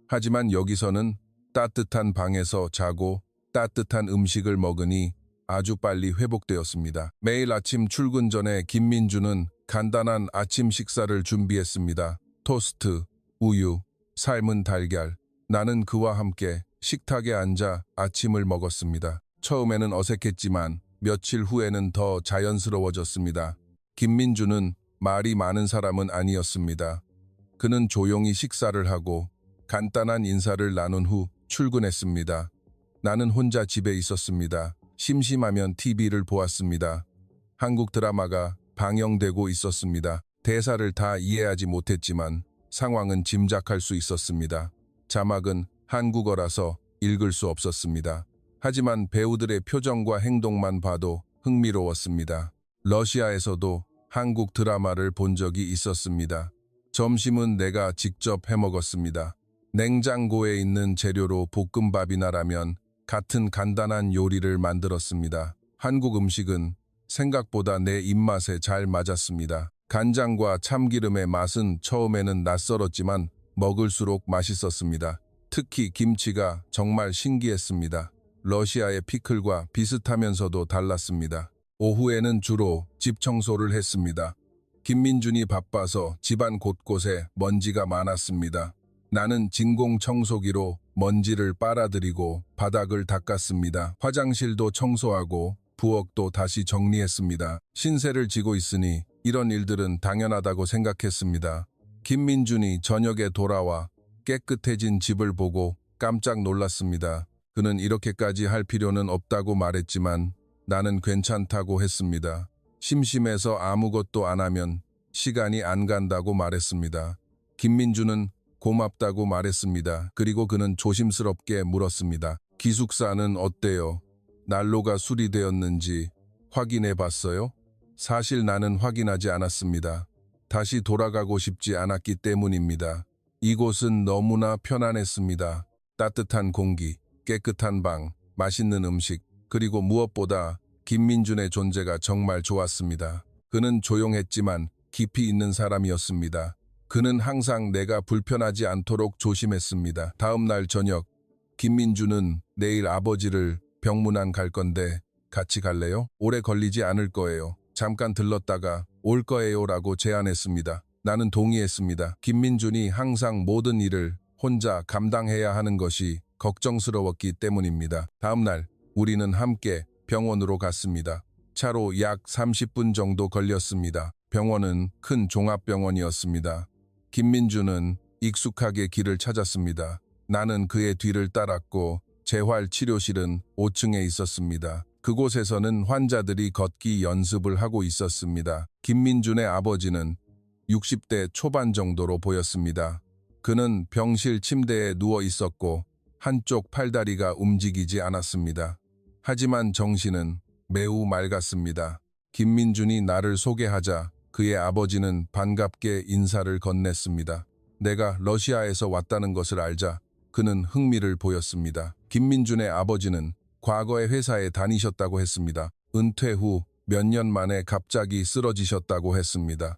[SPEAKER 1] 하지만 여기서는 따뜻한 방에서 자고 따뜻한 음식을 먹으니 아주 빨리 회복되었습니다. 매일 아침 출근 전에 김민준은 간단한 아침 식사를 준비했습니다. 토스트, 우유, 삶은 달걀. 나는 그와 함께 식탁에 앉아 아침을 먹었습니다. 처음에는 어색했지만 며칠 후에는 더 자연스러워졌습니다. 김민준은 말이 많은 사람은 아니었습니다. 그는 조용히 식사를 하고 간단한 인사를 나눈 후 출근했습니다. 나는 혼자 집에 있었습니다. 심심하면 TV를 보았습니다. 한국 드라마가 방영되고 있었습니다. 대사를 다 이해하지 못했지만 상황은 짐작할 수 있었습니다. 자막은 한국어라서 읽을 수 없었습니다. 하지만 배우들의 표정과 행동만 봐도 흥미로웠습니다. 러시아에서도 한국 드라마를 본 적이 있었습니다. 점심은 내가 직접 해먹었습니다. 냉장고에 있는 재료로 볶음밥이나 라면, 같은 간단한 요리를 만들었습니다. 한국 음식은 생각보다 내 입맛에 잘 맞았습니다. 간장과 참기름의 맛은 처음에는 낯설었지만 먹을수록 맛있었습니다. 특히 김치가 정말 신기했습니다. 러시아의 피클과 비슷하면서도 달랐습니다. 오후에는 주로 집 청소를 했습니다. 김민준이 바빠서 집안 곳곳에 먼지가 많았습니다. 나는 진공 청소기로 먼지를 빨아들이고 바닥을 닦았습니다. 화장실도 청소하고 부엌도 다시 정리했습니다. 신세를 지고 있으니 이런 일들은 당연하다고 생각했습니다. 김민준이 저녁에 돌아와 깨끗해진 집을 보고 깜짝 놀랐습니다. 그는 이렇게까지 할 필요는 없다고 말했지만 나는 괜찮다고 했습니다. 심심해서 아무것도 안 하면 시간이 안 간다고 말했습니다. 김민준은 고맙다고 말했습니다. 그리고 그는 조심스럽게 물었습니다. 기숙사는 어때요? 난로가 수리되었는지 확인해 봤어요? 사실 나는 확인하지 않았습니다. 다시 돌아가고 싶지 않았기 때문입니다. 이곳은 너무나 편안했습니다. 따뜻한 공기, 깨끗한 방, 맛있는 음식, 그리고 무엇보다 김민준의 존재가 정말 좋았습니다. 그는 조용했지만 깊이 있는 사람이었습니다. 그는 항상 내가 불편하지 않도록 조심했습니다. 다음 날 저녁, 김민준은 내일 아버지를 병문안 갈 건데 같이 갈래요? 오래 걸리지 않을 거예요. 잠깐 들렀다가 올 거예요 라고 제안했습니다. 나는 동의했습니다. 김민준이 항상 모든 일을 혼자 감당해야 하는 것이 걱정스러웠기 때문입니다. 다음 날 우리는 함께 병원으로 갔습니다. 차로 약 30분 정도 걸렸습니다. 병원은 큰 종합병원이었습니다. 김민준은 익숙하게 길을 찾았습니다. 나는 그의 뒤를 따랐고 재활치료실은 5층에 있었습니다. 그곳에서는 환자들이 걷기 연습을 하고 있었습니다. 김민준의 아버지는 60대 초반 정도로 보였습니다. 그는 병실 침대에 누워 있었고 한쪽 팔다리가 움직이지 않았습니다. 하지만 정신은 매우 맑았습니다. 김민준이 나를 소개하자 그의 아버지는 반갑게 인사를 건넸습니다. 내가 러시아에서 왔다는 것을 알자 그는 흥미를 보였습니다. 김민준의 아버지는 과거에 회사에 다니셨다고 했습니다. 은퇴 후 몇 년 만에 갑자기 쓰러지셨다고 했습니다.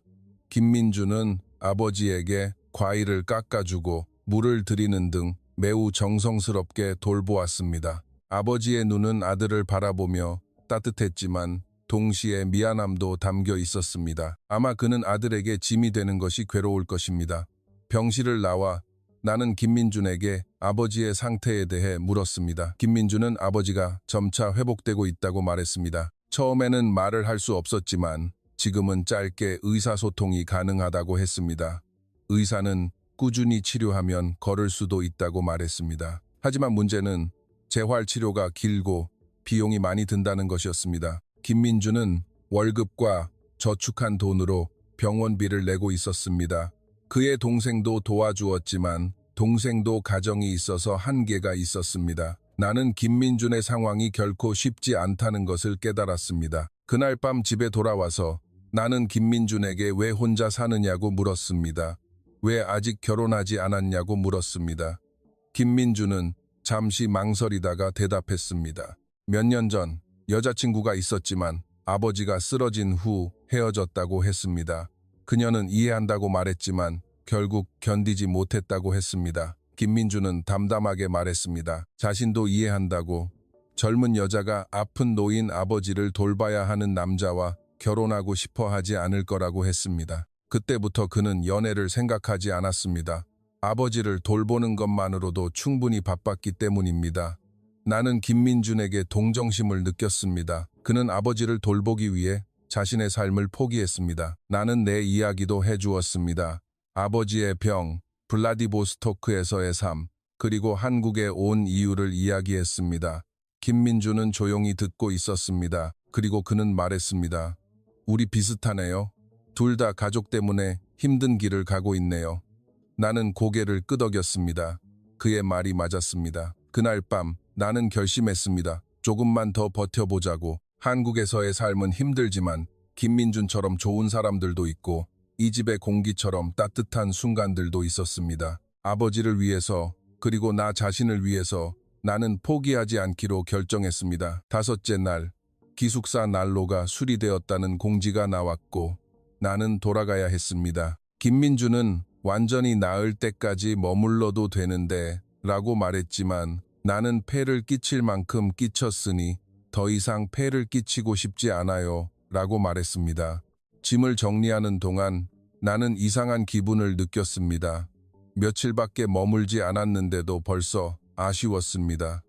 [SPEAKER 1] 김민준은 아버지에게 과일을 깎아주고 물을 드리는 등 매우 정성스럽게 돌보았습니다. 아버지의 눈은 아들을 바라보며 따뜻했지만 동시에 미안함도 담겨 있었습니다. 아마 그는 아들에게 짐이 되는 것이 괴로울 것입니다. 병실을 나와 나는 김민준에게 아버지의 상태에 대해 물었습니다. 김민준은 아버지가 점차 회복되고 있다고 말했습니다. 처음에는 말을 할 수 없었지만 지금은 짧게 의사소통이 가능하다고 했습니다. 의사는 꾸준히 치료하면 걸을 수도 있다고 말했습니다. 하지만 문제는 재활치료가 길고 비용이 많이 든다는 것이었습니다. 김민준은 월급과 저축한 돈으로 병원비를 내고 있었습니다. 그의 동생도 도와주었지만 동생도 가정이 있어서 한계가 있었습니다. 나는 김민준의 상황이 결코 쉽지 않다는 것을 깨달았습니다. 그날 밤 집에 돌아와서 나는 김민준에게 왜 혼자 사느냐고 물었습니다. 왜 아직 결혼하지 않았냐고 물었습니다. 김민준은 잠시 망설이다가 대답했습니다. 몇 년 전 여자친구가 있었지만 아버지가 쓰러진 후 헤어졌다고 했습니다. 그녀는 이해한다고 말했지만 결국 견디지 못했다고 했습니다. 김민준은 담담하게 말했습니다. 자신도 이해한다고. 젊은 여자가 아픈 노인 아버지를 돌봐야 하는 남자와 결혼하고 싶어 하지 않을 거라고 했습니다. 그때부터 그는 연애를 생각하지 않았습니다. 아버지를 돌보는 것만으로도 충분히 바빴기 때문입니다. 나는 김민준에게 동정심을 느꼈습니다. 그는 아버지를 돌보기 위해 자신의 삶을 포기했습니다. 나는 내 이야기도 해주었습니다. 아버지의 병, 블라디보스토크에서의 삶, 그리고 한국에 온 이유를 이야기했습니다. 김민준은 조용히 듣고 있었습니다. 그리고 그는 말했습니다. 우리 비슷하네요. 둘 다 가족 때문에 힘든 길을 가고 있네요. 나는 고개를 끄덕였습니다. 그의 말이 맞았습니다. 그날 밤 나는 결심했습니다. 조금만 더 버텨보자고. 한국에서의 삶은 힘들지만 김민준처럼 좋은 사람들도 있고 이 집의 공기처럼 따뜻한 순간들도 있었습니다. 아버지를 위해서 그리고 나 자신을 위해서 나는 포기하지 않기로 결정했습니다. 다섯째 날, 기숙사 난로가 수리되었다는 공지가 나왔고 나는 돌아가야 했습니다. 김민준은 완전히 나을 때까지 머물러도 되는데 라고 말했지만 나는 폐를 끼칠 만큼 끼쳤으니 더 이상 폐를 끼치고 싶지 않아요 라고 말했습니다. 짐을 정리하는 동안 나는 이상한 기분을 느꼈습니다. 며칠밖에 머물지 않았는데도 벌써 아쉬웠습니다.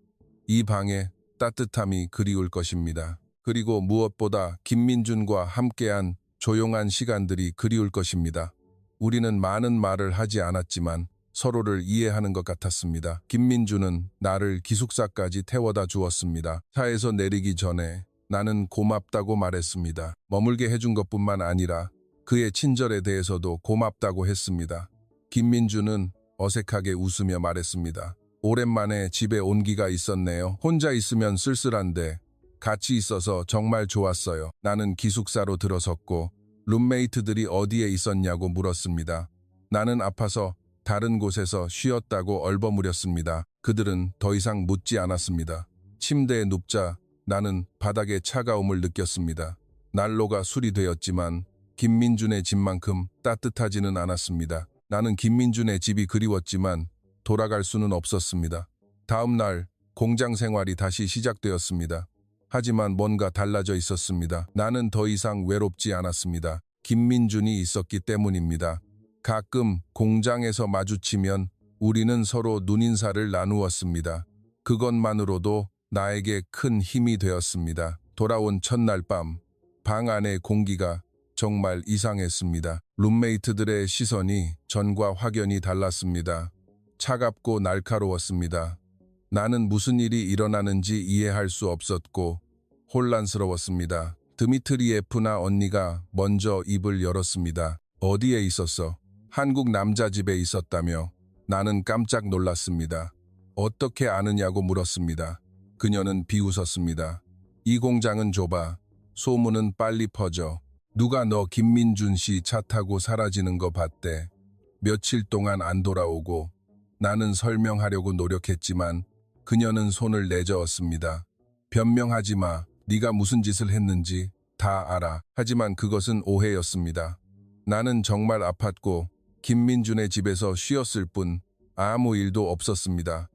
[SPEAKER 1] 이 방의 따뜻함이 그리울 것입니다. 그리고 무엇보다 김민준과 함께한 조용한 시간들이 그리울 것입니다. 우리는 많은 말을 하지 않았지만 서로를 이해하는 것 같았습니다. 김민준은 나를 기숙사까지 태워다 주었습니다. 차에서 내리기 전에 나는 고맙다고 말했습니다. 머물게 해준 것뿐만 아니라 그의 친절에 대해서도 고맙다고 했습니다. 김민준은 어색하게 웃으며 말했습니다. 오랜만에 집에 온기가 있었네요. 혼자 있으면 쓸쓸한데 같이 있어서 정말 좋았어요. 나는 기숙사로 들어섰고 룸메이트들이 어디에 있었냐고 물었습니다. 나는 아파서 다른 곳에서 쉬었다고 얼버무렸습니다. 그들은 더 이상 묻지 않았습니다. 침대에 눕자 나는 바닥의 차가움을 느꼈습니다. 난로가 수리되었지만 김민준의 집만큼 따뜻하지는 않았습니다. 나는 김민준의 집이 그리웠지만 돌아갈 수는 없었습니다. 다음 날 공장 생활이 다시 시작되었습니다. 하지만 뭔가 달라져 있었습니다. 나는 더 이상 외롭지 않았습니다. 김민준이 있었기 때문입니다. 가끔 공장에서 마주치면 우리는 서로 눈인사를 나누었습니다. 그것만으로도 나에게 큰 힘이 되었습니다. 돌아온 첫날 밤, 방 안의 공기가 정말 이상했습니다. 룸메이트들의 시선이 전과 확연히 달랐습니다. 차갑고 날카로웠습니다. 나는 무슨 일이 일어나는지 이해할 수 없었고 혼란스러웠습니다. 드미트리예프나 언니가 먼저 입을 열었습니다. 어디에 있었어? 한국 남자 집에 있었다며. 나는 깜짝 놀랐습니다. 어떻게 아느냐고 물었습니다. 그녀는 비웃었습니다. 이 공장은 좁아. 소문은 빨리 퍼져. 누가 너 김민준 씨 차 타고 사라지는 거 봤대. 며칠 동안 안 돌아오고. 나는 설명하려고 노력했지만 그녀는 손을 내저었습니다. 변명하지 마. 네가 무슨 짓을 했는지 다 알아. 하지만 그것은 오해였습니다. 나는 정말 아팠고 김민준의 집에서 쉬었을 뿐 아무 일도 없었습니다.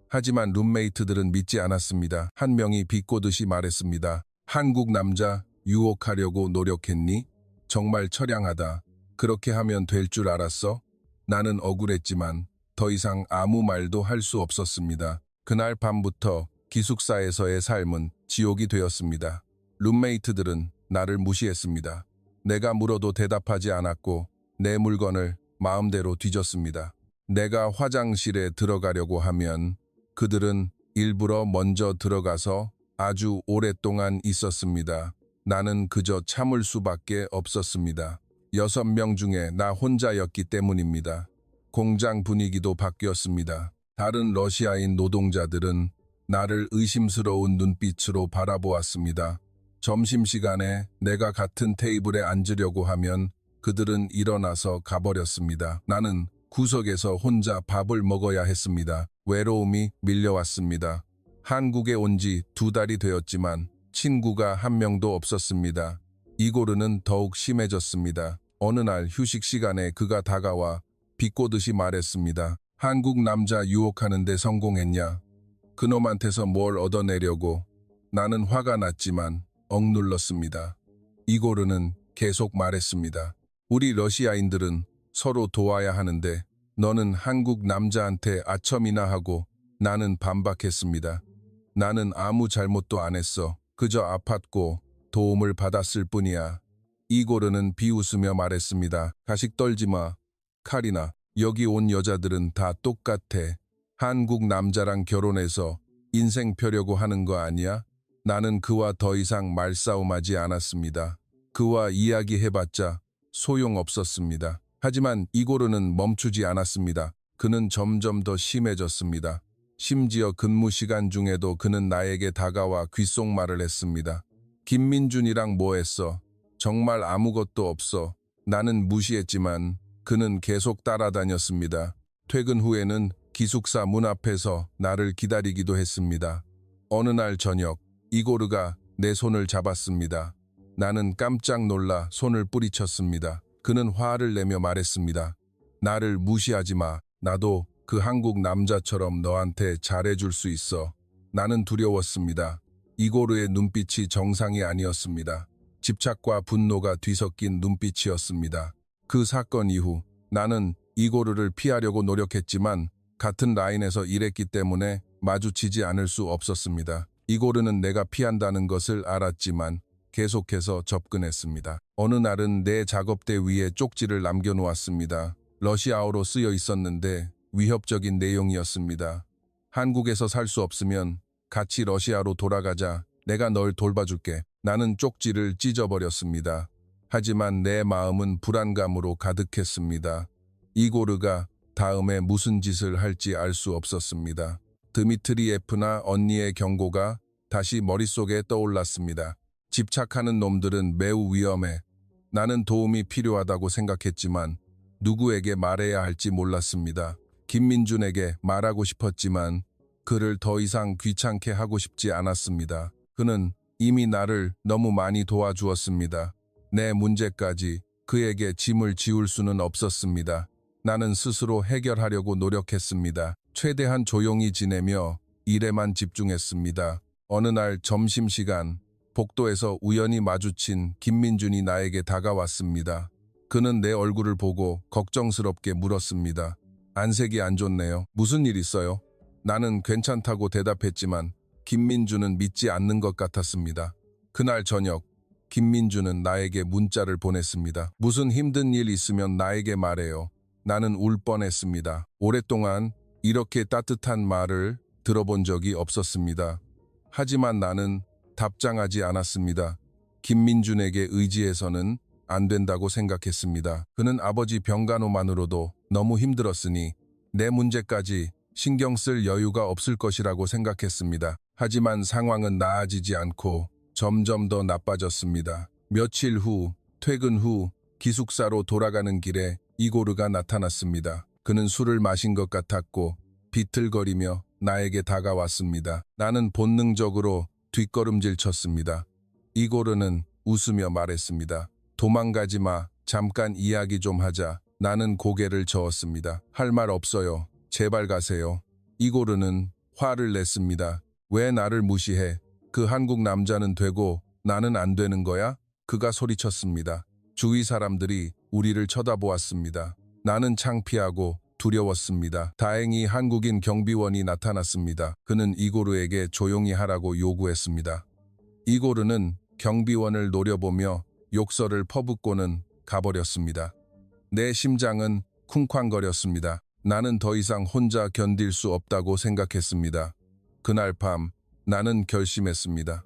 [SPEAKER 1] 하지만 룸메이트들은 믿지 않았습니다. 한 명이 비꼬듯이 말했습니다. 한국 남자 유혹하려고 노력했니? 정말 처량하다. 그렇게 하면 될 줄 알았어? 나는 억울했지만 더 이상 아무 말도 할 수 없었습니다. 그날 밤부터 기숙사에서의 삶은 지옥이 되었습니다. 룸메이트들은 나를 무시했습니다. 내가 물어도 대답하지 않았고 내 물건을 마음대로 뒤졌습니다. 내가 화장실에 들어가려고 하면 그들은 일부러 먼저 들어가서 아주 오랫동안 있었습니다. 나는 그저 참을 수밖에 없었습니다. 6명 중에 나 혼자였기 때문입니다. 공장 분위기도 바뀌었습니다. 다른 러시아인 노동자들은 나를 의심스러운 눈빛으로 바라보았습니다. 점심시간에 내가 같은 테이블에 앉으려고 하면 그들은 일어나서 가버렸습니다. 나는 구석에서 혼자 밥을 먹어야 했습니다. 외로움이 밀려왔습니다. 한국에 온 지 2달이 되었지만 친구가 한 명도 없었습니다. 이고르는 더욱 심해졌습니다. 어느 날 휴식 시간에 그가 다가와 비꼬듯이 말했습니다. 한국 남자 유혹하는데 성공했냐? 그놈한테서 뭘 얻어내려고? 나는 화가 났지만 억눌렀습니다. 이고르는 계속 말했습니다. 우리 러시아인들은 서로 도와야 하는데 너는 한국 남자한테 아첨이나 하고. 나는 반박했습니다. 나는 아무 잘못도 안 했어. 그저 아팠고 도움을 받았을 뿐이야. 이고르는 비웃으며 말했습니다. 가식 떨지 마. 카리나, 여기 온 여자들은 다 똑같아. 한국 남자랑 결혼해서 인생 펴려고 하는 거 아니야? 나는 그와 더 이상 말싸움하지 않았습니다. 그와 이야기해봤자 소용없었습니다. 하지만 이고르는 멈추지 않았습니다. 그는 점점 더 심해졌습니다. 심지어 근무 시간 중에도 그는 나에게 다가와 귓속말을 했습니다. 김민준이랑 뭐 했어? 정말 아무것도 없어. 나는 무시했지만 그는 계속 따라다녔습니다. 퇴근 후에는 기숙사 문 앞에서 나를 기다리기도 했습니다. 어느 날 저녁, 이고르가 내 손을 잡았습니다. 나는 깜짝 놀라 손을 뿌리쳤습니다. 그는 화를 내며 말했습니다. 나를 무시하지 마. 나도 그 한국 남자처럼 너한테 잘해줄 수 있어. 나는 두려웠습니다. 이고르의 눈빛이 정상이 아니었습니다. 집착과 분노가 뒤섞인 눈빛이었습니다. 그 사건 이후 나는 이고르를 피하려고 노력했지만 같은 라인에서 일했기 때문에 마주치지 않을 수 없었습니다. 이고르는 내가 피한다는 것을 알았지만 계속해서 접근했습니다. 어느 날은 내 작업대 위에 쪽지를 남겨놓았습니다. 러시아어로 쓰여 있었는데 위협적인 내용이었습니다. 한국에서 살 수 없으면 같이 러시아로 돌아가자. 내가 널 돌봐줄게. 나는 쪽지를 찢어버렸습니다. 하지만 내 마음은 불안감으로 가득했습니다. 이고르가 다음에 무슨 짓을 할지 알 수 없었습니다. 드미트리예프나 언니의 경고가 다시 머릿속에 떠올랐습니다. 집착하는 놈들은 매우 위험해. 나는 도움이 필요하다고 생각했지만 누구에게 말해야 할지 몰랐습니다. 김민준에게 말하고 싶었지만 그를 더 이상 귀찮게 하고 싶지 않았습니다. 그는 이미 나를 너무 많이 도와주었습니다. 내 문제까지 그에게 짐을 지울 수는 없었습니다. 나는 스스로 해결하려고 노력했습니다. 최대한 조용히 지내며 일에만 집중했습니다. 어느 날 점심시간, 복도에서 우연히 마주친 김민준이 나에게 다가왔습니다. 그는 내 얼굴을 보고 걱정스럽게 물었습니다. 안색이 안 좋네요. 무슨 일 있어요? 나는 괜찮다고 대답했지만 김민준은 믿지 않는 것 같았습니다. 그날 저녁, 김민준은 나에게 문자를 보냈습니다. 무슨 힘든 일 있으면 나에게 말해요. 나는 울 뻔했습니다. 오랫동안 이렇게 따뜻한 말을 들어본 적이 없었습니다. 하지만 나는 답장하지 않았습니다. 김민준에게 의지해서는 안 된다고 생각했습니다. 그는 아버지 병간호만으로도 너무 힘들었으니 내 문제까지 신경 쓸 여유가 없을 것이라고 생각했습니다. 하지만 상황은 나아지지 않고 점점 더 나빠졌습니다. 며칠 후, 퇴근 후 기숙사로 돌아가는 길에 이고르가 나타났습니다. 그는 술을 마신 것 같았고 비틀거리며 나에게 다가왔습니다. 나는 본능적으로 뒷걸음질 쳤습니다. 이고르는 웃으며 말했습니다. 도망가지 마. 잠깐 이야기 좀 하자. 나는 고개를 저었습니다. 할 말 없어요. 제발 가세요. 이고르는 화를 냈습니다. 왜 나를 무시해? 그 한국 남자는 되고 나는 안 되는 거야? 그가 소리쳤습니다. 주위 사람들이 우리를 쳐다보았습니다. 나는 창피하고 두려웠습니다. 다행히 한국인 경비원이 나타났습니다. 그는 이고르에게 조용히 하라고 요구했습니다. 이고르는 경비원을 노려보며 욕설을 퍼붓고는 가버렸습니다. 내 심장은 쿵쾅거렸습니다. 나는 더 이상 혼자 견딜 수 없다고 생각했습니다. 그날 밤 나는 결심했습니다.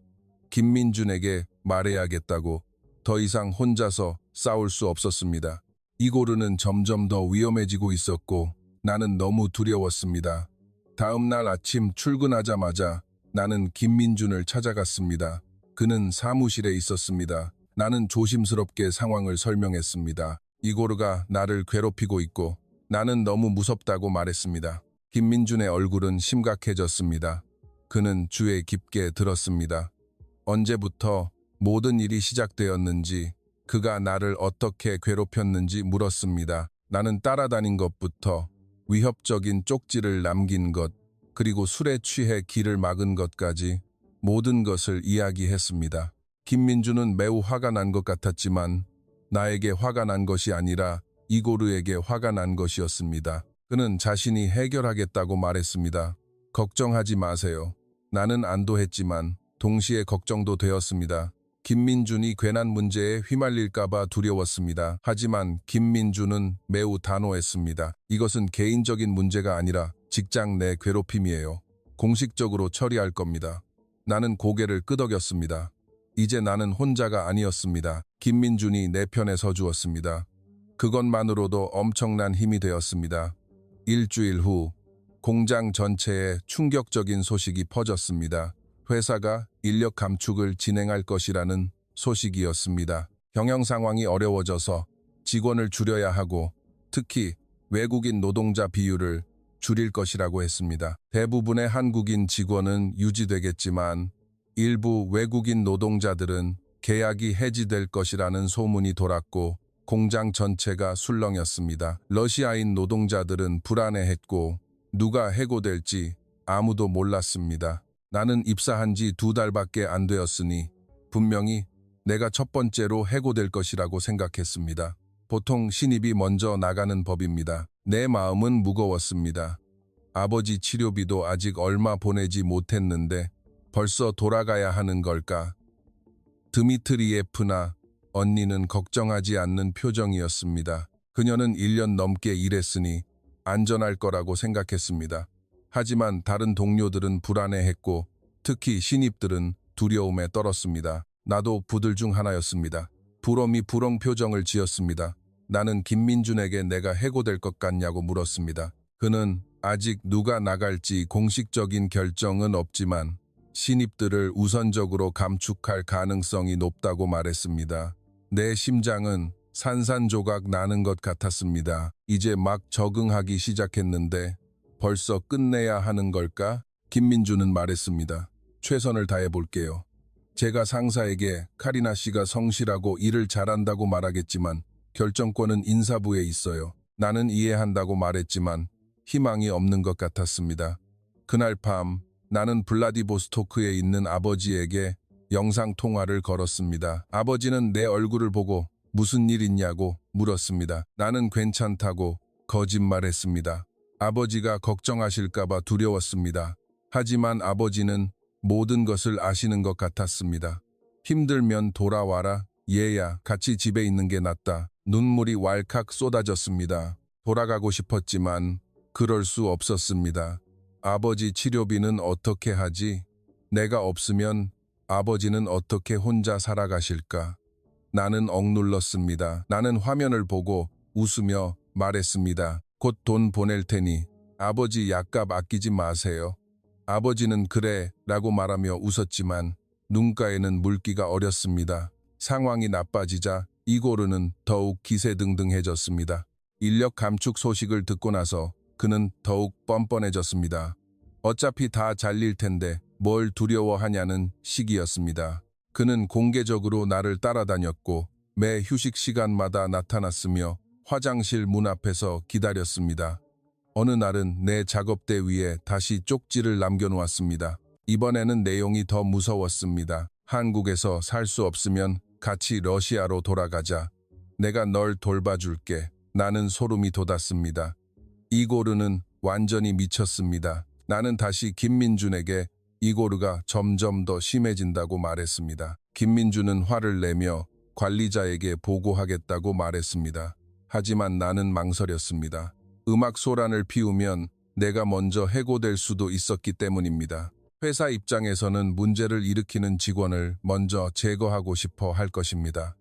[SPEAKER 1] 김민준에게 말해야겠다고. 더 이상 혼자서 싸울 수 없었습니다. 이고르는 점점 더 위험해지고 있었고 나는 너무 두려웠습니다. 다음 날 아침 출근하자마자 나는 김민준을 찾아갔습니다. 그는 사무실에 있었습니다. 나는 조심스럽게 상황을 설명했습니다. 이고르가 나를 괴롭히고 있고 나는 너무 무섭다고 말했습니다. 김민준의 얼굴은 심각해졌습니다. 그는 주에 깊게 들었습니다. 언제부터 모든 일이 시작되었는지, 그가 나를 어떻게 괴롭혔는지 물었습니다. 나는 따라다닌 것부터 위협적인 쪽지를 남긴 것, 그리고 술에 취해 길을 막은 것까지 모든 것을 이야기했습니다. 김민준은 매우 화가 난 것 같았지만 나에게 화가 난 것이 아니라 이고르에게 화가 난 것이었습니다. 그는 자신이 해결하겠다고 말했습니다. 걱정하지 마세요. 나는 안도했지만 동시에 걱정도 되었습니다. 김민준이 괜한 문제에 휘말릴까봐 두려웠습니다. 하지만 김민준은 매우 단호했습니다. 이것은 개인적인 문제가 아니라 직장 내 괴롭힘이에요. 공식적으로 처리할 겁니다. 나는 고개를 끄덕였습니다. 이제 나는 혼자가 아니었습니다. 김민준이 내 편에 서주었습니다. 그것만으로도 엄청난 힘이 되었습니다. 일주일 후 공장 전체에 충격적인 소식이 퍼졌습니다. 회사가 인력 감축을 진행할 것이라는 소식이었습니다. 경영 상황이 어려워져서 직원을 줄여야 하고 특히 외국인 노동자 비율을 줄일 것이라고 했습니다. 대부분의 한국인 직원은 유지되겠지만 일부 외국인 노동자들은 계약이 해지될 것이라는 소문이 돌았고 공장 전체가 술렁였습니다. 러시아인 노동자들은 불안해했고 누가 해고될지 아무도 몰랐습니다. 나는 입사한 지 2달밖에 안 되었으니 분명히 내가 첫 번째로 해고될 것이라고 생각했습니다. 보통 신입이 먼저 나가는 법입니다. 내 마음은 무거웠습니다. 아버지 치료비도 아직 얼마 보내지 못했는데 벌써 돌아가야 하는 걸까? 드미트리예프나 언니는 걱정하지 않는 표정이었습니다. 그녀는 1년 넘게 일했으니 안전할 거라고 생각했습니다. 하지만 다른 동료들은 불안해했고 특히 신입들은 두려움에 떨었습니다. 나도 부들 중 하나였습니다. 부러미 부렁 표정을 지었습니다. 나는 김민준에게 내가 해고될 것 같냐고 물었습니다. 그는 아직 누가 나갈지 공식적인 결정은 없지만 신입들을 우선적으로 감축할 가능성이 높다고 말했습니다. 내 심장은 산산조각 나는 것 같았습니다. 이제 막 적응하기 시작했는데 벌써 끝내야 하는 걸까? 김민준은 말했습니다. 최선을 다해볼게요. 제가 상사에게 카리나 씨가 성실하고 일을 잘한다고 말하겠지만 결정권은 인사부에 있어요. 나는 이해한다고 말했지만 희망이 없는 것 같았습니다. 그날 밤 나는 블라디보스토크에 있는 아버지에게 영상통화를 걸었습니다. 아버지는 내 얼굴을 보고 무슨 일 있냐고 물었습니다. 나는 괜찮다고 거짓말했습니다. 아버지가 걱정하실까봐 두려웠습니다. 하지만 아버지는 모든 것을 아시는 것 같았습니다. 힘들면 돌아와라. 얘야, 같이 집에 있는 게 낫다. 눈물이 왈칵 쏟아졌습니다. 돌아가고 싶었지만 그럴 수 없었습니다. 아버지 치료비는 어떻게 하지? 내가 없으면 아버지는 어떻게 혼자 살아가실까? 나는 억눌렀습니다. 나는 화면을 보고 웃으며 말했습니다. 곧 돈 보낼 테니 아버지 약값 아끼지 마세요. 아버지는 그래 라고 말하며 웃었지만 눈가에는 물기가 어렸습니다. 상황이 나빠지자 이고르는 더욱 기세등등해졌습니다. 인력 감축 소식을 듣고 나서 그는 더욱 뻔뻔해졌습니다. 어차피 다 잘릴 텐데 뭘 두려워하냐는 식이었습니다. 그는 공개적으로 나를 따라다녔고 매 휴식 시간마다 나타났으며 화장실 문 앞에서 기다렸습니다. 어느 날은 내 작업대 위에 다시 쪽지를 남겨놓았습니다. 이번에는 내용이 더 무서웠습니다. 한국에서 살 수 없으면 같이 러시아로 돌아가자. 내가 널 돌봐줄게. 나는 소름이 돋았습니다. 이고르는 완전히 미쳤습니다. 나는 다시 김민준에게 이고르가 점점 더 심해진다고 말했습니다. 김민준은 화를 내며 관리자에게 보고하겠다고 말했습니다. 하지만 나는 망설였습니다. 음악 소란을 피우면 내가 먼저 해고될 수도 있었기 때문입니다. 회사 입장에서는 문제를 일으키는 직원을 먼저 제거하고 싶어 할 것입니다.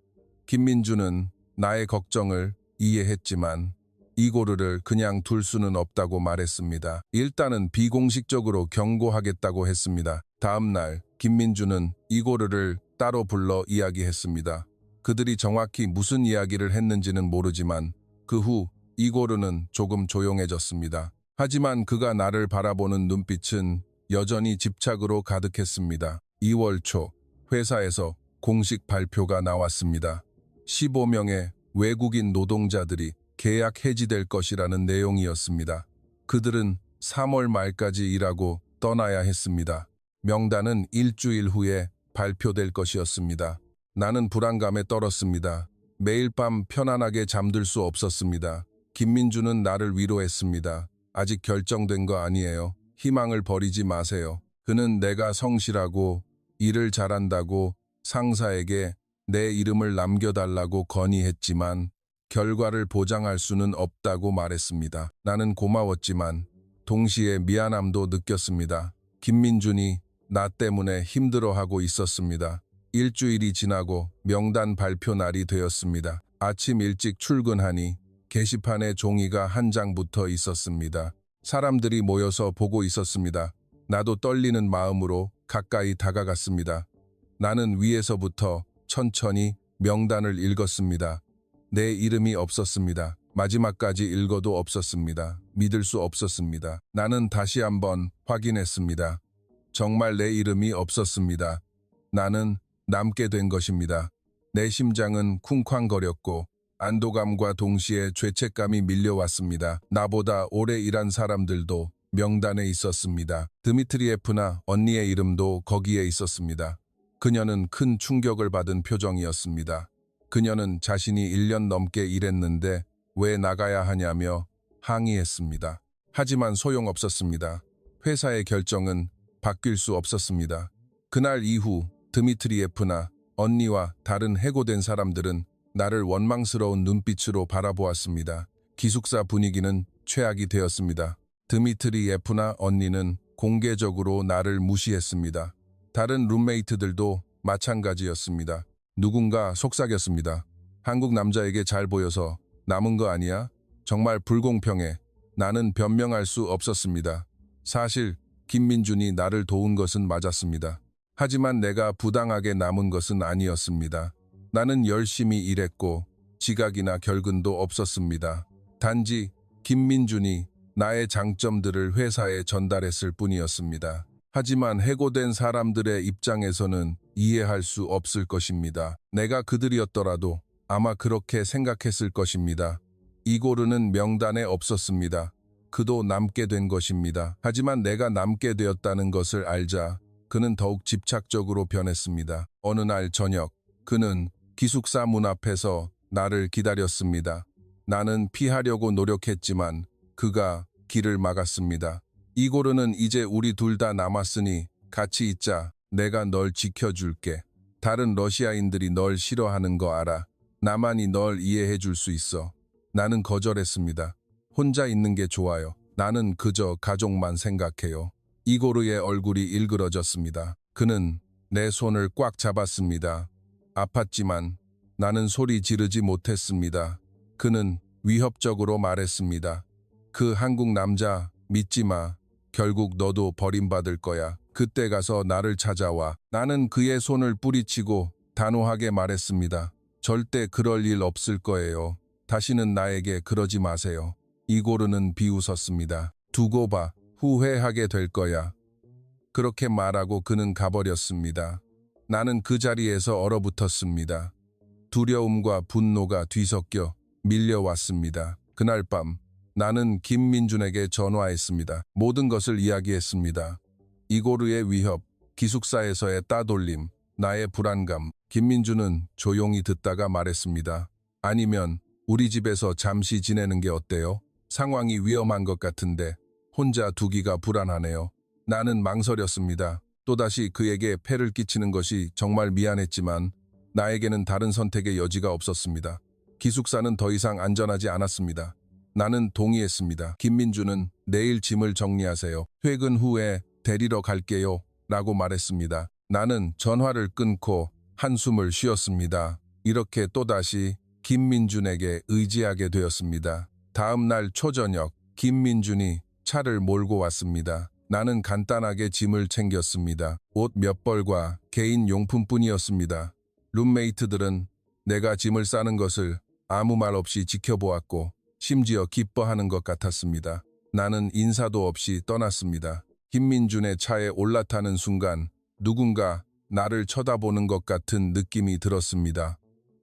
[SPEAKER 1] 김민준은 나의 걱정을 이해했지만 이고르를 그냥 둘 수는 없다고 말했습니다. 일단은 비공식적으로 경고하겠다고 했습니다. 다음 날 김민준은 이고르를 따로 불러 이야기했습니다. 그들이 정확히 무슨 이야기를 했는지는 모르지만 그 후 이고르는 조금 조용해졌습니다. 하지만 그가 나를 바라보는 눈빛은 여전히 집착으로 가득했습니다. 2월 초 회사에서 공식 발표가 나왔습니다. 15명의 외국인 노동자들이 계약 해지될 것이라는 내용이었습니다. 그들은 3월 말까지 일하고 떠나야 했습니다. 명단은 일주일 후에 발표될 것이었습니다. 나는 불안감에 떨었습니다. 매일 밤 편안하게 잠들 수 없었습니다. 김민준은 나를 위로했습니다. 아직 결정된 거 아니에요. 희망을 버리지 마세요. 그는 내가 성실하고 일을 잘한다고 상사에게 내 이름을 남겨달라고 건의했지만 결과를 보장할 수는 없다고 말했습니다. 나는 고마웠지만 동시에 미안함도 느꼈습니다. 김민준이 나 때문에 힘들어하고 있었습니다. 일주일이 지나고 명단 발표 날이 되었습니다. 아침 일찍 출근하니 게시판에 종이가 한 장 붙어 있었습니다. 사람들이 모여서 보고 있었습니다. 나도 떨리는 마음으로 가까이 다가갔습니다. 나는 위에서부터 천천히 명단을 읽었습니다. 내 이름이 없었습니다. 마지막까지 읽어도 없었습니다. 믿을 수 없었습니다. 나는 다시 한번 확인했습니다. 정말 내 이름이 없었습니다. 나는 남게 된 것입니다. 내 심장은 쿵쾅거렸고 안도감과 동시에 죄책감이 밀려왔습니다. 나보다 오래 일한 사람들도 명단에 있었습니다. 드미트리예프나 언니의 이름도 거기에 있었습니다. 그녀는 큰 충격을 받은 표정이었습니다. 그녀는 자신이 1년 넘게 일했는데 왜 나가야 하냐며 항의했습니다. 하지만 소용없었습니다. 회사의 결정은 바뀔 수 없었습니다. 그날 이후 드미트리예프나 언니와 다른 해고된 사람들은 나를 원망스러운 눈빛으로 바라보았습니다. 기숙사 분위기는 최악이 되었습니다. 드미트리예프나 언니는 공개적으로 나를 무시했습니다. 다른 룸메이트들도 마찬가지였습니다. 누군가 속삭였습니다. 한국 남자에게 잘 보여서 남은 거 아니야? 정말 불공평해. 나는 변명할 수 없었습니다. 사실 김민준이 나를 도운 것은 맞았습니다. 하지만 내가 부당하게 남은 것은 아니었습니다. 나는 열심히 일했고 지각이나 결근도 없었습니다. 단지 김민준이 나의 장점들을 회사에 전달했을 뿐이었습니다. 하지만 해고된 사람들의 입장에서는 이해할 수 없을 것입니다. 내가 그들이었더라도 아마 그렇게 생각했을 것입니다. 이고르는 명단에 없었습니다. 그도 남게 된 것입니다. 하지만 내가 남게 되었다는 것을 알자 그는 더욱 집착적으로 변했습니다. 어느 날 저녁 그는 기숙사 문 앞에서 나를 기다렸습니다. 나는 피하려고 노력했지만 그가 길을 막았습니다. 이고르는 이제 우리 둘 다 남았으니 같이 있자. 내가 널 지켜줄게. 다른 러시아인들이 널 싫어하는 거 알아. 나만이 널 이해해 줄 수 있어. 나는 거절했습니다. 혼자 있는 게 좋아요. 나는 그저 가족만 생각해요. 이고르의 얼굴이 일그러졌습니다. 그는 내 손을 꽉 잡았습니다. 아팠지만 나는 소리 지르지 못했습니다. 그는 위협적으로 말했습니다. 그 한국 남자 믿지 마. 결국 너도 버림받을 거야. 그때 가서 나를 찾아와. 나는 그의 손을 뿌리치고 단호하게 말했습니다. 절대 그럴 일 없을 거예요. 다시는 나에게 그러지 마세요. 이고르는 비웃었습니다. 두고 봐. 후회하게 될 거야. 그렇게 말하고 그는 가버렸습니다. 나는 그 자리에서 얼어붙었습니다. 두려움과 분노가 뒤섞여 밀려왔습니다. 그날 밤 나는 김민준에게 전화했습니다. 모든 것을 이야기했습니다. 이고르의 위협, 기숙사에서의 따돌림, 나의 불안감. 김민준은 조용히 듣다가 말했습니다. 아니면 우리 집에서 잠시 지내는 게 어때요? 상황이 위험한 것 같은데 혼자 두기가 불안하네요. 나는 망설였습니다. 또다시 그에게 폐를 끼치는 것이 정말 미안했지만 나에게는 다른 선택의 여지가 없었습니다. 기숙사는 더 이상 안전하지 않았습니다. 나는 동의했습니다. 김민준은 내일 짐을 정리하세요. 퇴근 후에 데리러 갈게요. 라고 말했습니다. 나는 전화를 끊고 한숨을 쉬었습니다. 이렇게 또다시 김민준에게 의지하게 되었습니다. 다음 날 초저녁, 김민준이 차를 몰고 왔습니다. 나는 간단하게 짐을 챙겼습니다. 옷 몇 벌과 개인 용품뿐이었습니다. 룸메이트들은 내가 짐을 싸는 것을 아무 말 없이 지켜보았고 심지어 기뻐하는 것 같았습니다. 나는 인사도 없이 떠났습니다. 김민준의 차에 올라타는 순간 누군가 나를 쳐다보는 것 같은 느낌이 들었습니다.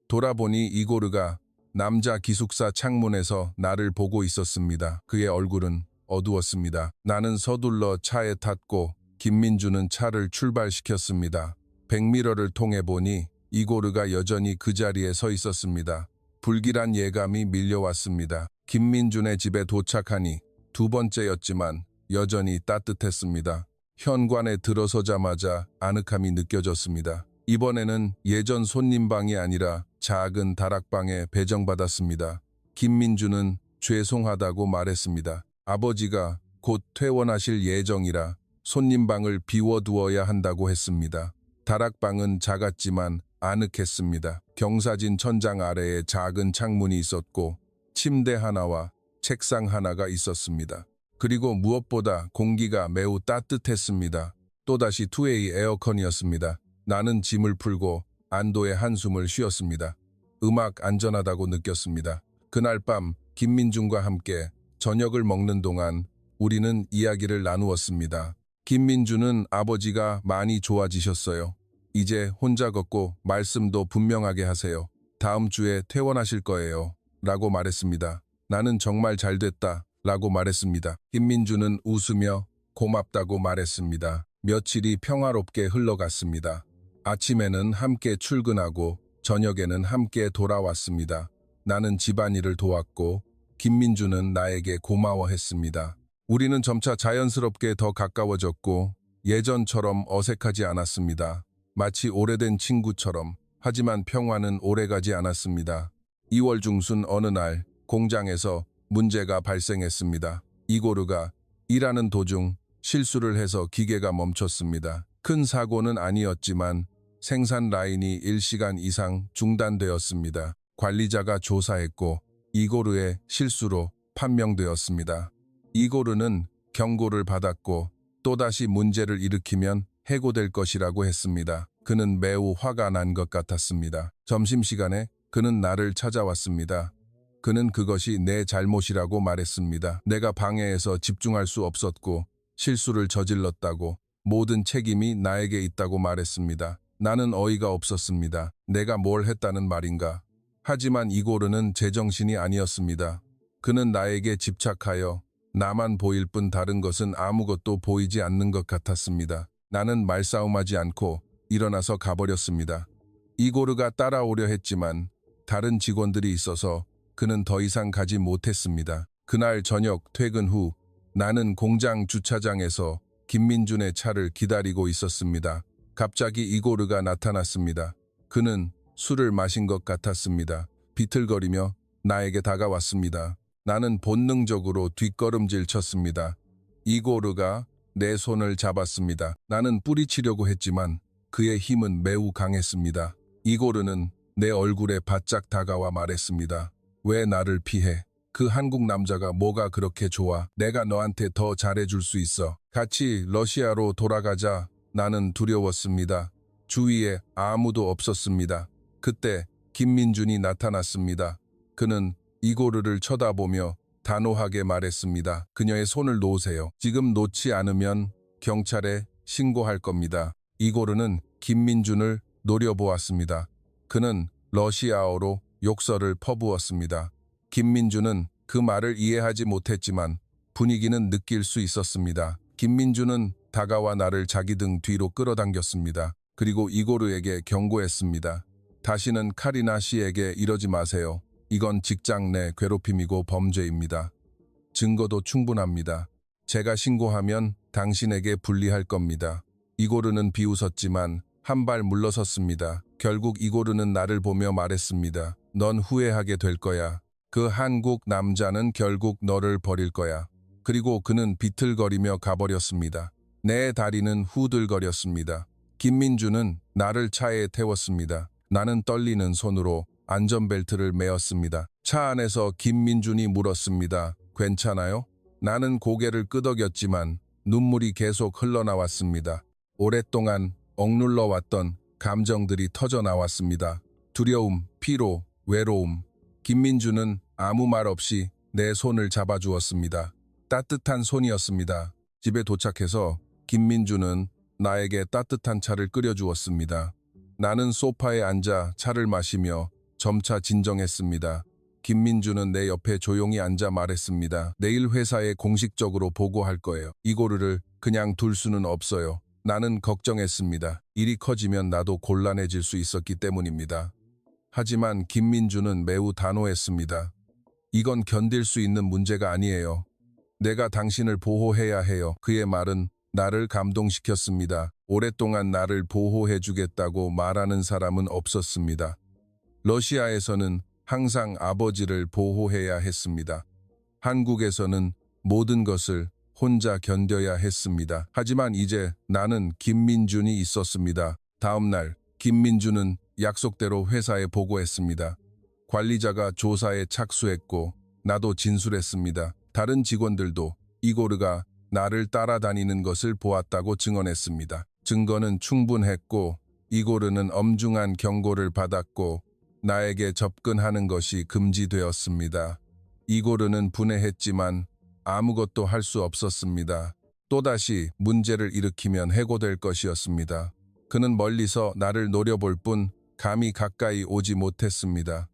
[SPEAKER 1] 돌아보니 이고르가 남자 기숙사 창문에서 나를 보고 있었습니다. 그의 얼굴은 어두웠습니다. 나는 서둘러 차에 탔고 김민준은 차를 출발시켰습니다. 백미러를 통해 보니 이고르가 여전히 그 자리에 서 있었습니다. 불길한 예감이 밀려왔습니다. 김민준의 집에 도착하니 두 번째였지만 여전히 따뜻했습니다. 현관에 들어서자마자 아늑함이 느껴졌습니다. 이번에는 예전 손님방이 아니라 작은 다락방에 배정받았습니다. 김민준은 죄송하다고 말했습니다. 아버지가 곧 퇴원하실 예정이라 손님방을 비워두어야 한다고 했습니다. 다락방은 작았지만 아늑했습니다. 경사진 천장 아래에 작은 창문이 있었고 침대 하나와 책상 하나가 있었습니다. 그리고 무엇보다 공기가 매우 따뜻했습니다. 또다시 투웨이 에어컨이었습니다. 나는 짐을 풀고 안도의 한숨을 쉬었습니다. 음악 안전하다고 느꼈습니다. 그날 밤 김민준과 함께 저녁을 먹는 동안 우리는 이야기를 나누었습니다. 김민준은 아버지가 많이 좋아지셨어요. 이제 혼자 걷고 말씀도 분명하게 하세요. 다음 주에 퇴원하실 거예요. 라고 말했습니다. 나는 정말 잘됐다. 라고 말했습니다. 김민준은 웃으며 고맙다고 말했습니다. 며칠이 평화롭게 흘러갔습니다. 아침에는 함께 출근하고 저녁에는 함께 돌아왔습니다. 나는 집안일을 도왔고 김민준은 나에게 고마워했습니다. 우리는 점차 자연스럽게 더 가까워졌고 예전처럼 어색하지 않았습니다. 마치 오래된 친구처럼. 하지만 평화는 오래가지 않았습니다. 2월 중순 어느 날 공장에서 문제가 발생했습니다. 이고르가 일하는 도중 실수를 해서 기계가 멈췄습니다. 큰 사고는 아니었지만 생산 라인이 1시간 이상 중단되었습니다. 관리자가 조사했고 이고르의 실수로 판명되었습니다. 이고르는 경고를 받았고 또다시 문제를 일으키면 해고될 것이라고 했습니다. 그는 매우 화가 난 것 같았습니다. 점심시간에 그는 나를 찾아왔습니다. 그는 그것이 내 잘못이라고 말했습니다. 내가 방해해서 집중할 수 없었고 실수를 저질렀다고 모든 책임이 나에게 있다고 말했습니다. 나는 어이가 없었습니다. 내가 뭘 했다는 말인가? 하지만 이고르는 제정신이 아니었습니다. 그는 나에게 집착하여 나만 보일 뿐 다른 것은 아무것도 보이지 않는 것 같았습니다. 나는 말싸움하지 않고 일어나서 가버렸습니다. 이고르가 따라오려 했지만 다른 직원들이 있어서 그는 더 이상 가지 못했습니다. 그날 저녁 퇴근 후 나는 공장 주차장에서 김민준의 차를 기다리고 있었습니다. 갑자기 이고르가 나타났습니다. 그는 술을 마신 것 같았습니다. 비틀거리며 나에게 다가왔습니다. 나는 본능적으로 뒷걸음질 쳤습니다. 이고르가 내 손을 잡았습니다. 나는 뿌리치려고 했지만 그의 힘은 매우 강했습니다. 이고르는 내 얼굴에 바짝 다가와 말했습니다. 왜 나를 피해? 그 한국 남자가 뭐가 그렇게 좋아? 내가 너한테 더 잘해줄 수 있어. 같이 러시아로 돌아가자. 나는 두려웠습니다. 주위에 아무도 없었습니다. 그때 김민준이 나타났습니다. 그는 이고르를 쳐다보며 단호하게 말했습니다. 그녀의 손을 놓으세요. 지금 놓지 않으면 경찰에 신고할 겁니다. 이고르는 김민준을 노려보았습니다. 그는 러시아어로 욕설을 퍼부었습니다. 김민준은 그 말을 이해하지 못했지만 분위기는 느낄 수 있었습니다. 김민준은 다가와 나를 자기 등 뒤로 끌어당겼습니다. 그리고 이고르에게 경고했습니다. 다시는 카리나 씨에게 이러지 마세요. 이건 직장 내 괴롭힘이고 범죄입니다. 증거도 충분합니다. 제가 신고하면 당신에게 불리할 겁니다. 이고르는 비웃었지만 한 발 물러섰습니다. 결국 이고르는 나를 보며 말했습니다. 넌 후회하게 될 거야. 그 한국 남자는 결국 너를 버릴 거야. 그리고 그는 비틀거리며 가버렸습니다. 내 다리는 후들거렸습니다. 김민준은 나를 차에 태웠습니다. 나는 떨리는 손으로 안전벨트를 매었습니다. 차 안에서 김민준이 물었습니다. 괜찮아요? 나는 고개를 끄덕였지만 눈물이 계속 흘러나왔습니다. 오랫동안 억눌러 왔던 감정들이 터져나왔습니다. 두려움, 피로, 외로움. 김민준은 아무 말 없이 내 손을 잡아주었습니다. 따뜻한 손이었습니다. 집에 도착해서 김민준은 나에게 따뜻한 차를 끓여주었습니다. 나는 소파에 앉아 차를 마시며 점차 진정했습니다. 김민준은 내 옆에 조용히 앉아 말했습니다. 내일 회사에 공식적으로 보고할 거예요. 이고르를 그냥 둘 수는 없어요. 나는 걱정했습니다. 일이 커지면 나도 곤란해질 수 있었기 때문입니다. 하지만 김민준은 매우 단호했습니다. 이건 견딜 수 있는 문제가 아니에요. 내가 당신을 보호해야 해요. 그의 말은 나를 감동시켰습니다. 오랫동안 나를 보호해주겠다고 말하는 사람은 없었습니다. 러시아에서는 항상 아버지를 보호해야 했습니다. 한국에서는 모든 것을 혼자 견뎌야 했습니다. 하지만 이제 나는 김민준이 있었습니다. 다음 날 김민준은 약속대로 회사에 보고했습니다. 관리자가 조사에 착수했고 나도 진술했습니다. 다른 직원들도 이고르가 나를 따라다니는 것을 보았다고 증언했습니다. 증거는 충분했고 이고르는 엄중한 경고를 받았고 나에게 접근하는 것이 금지되었습니다. 이고르는 분해했지만 아무것도 할 수 없었습니다. 또다시 문제를 일으키면 해고될 것이었습니다. 그는 멀리서 나를 노려볼 뿐 감히 가까이 오지 못했습니다.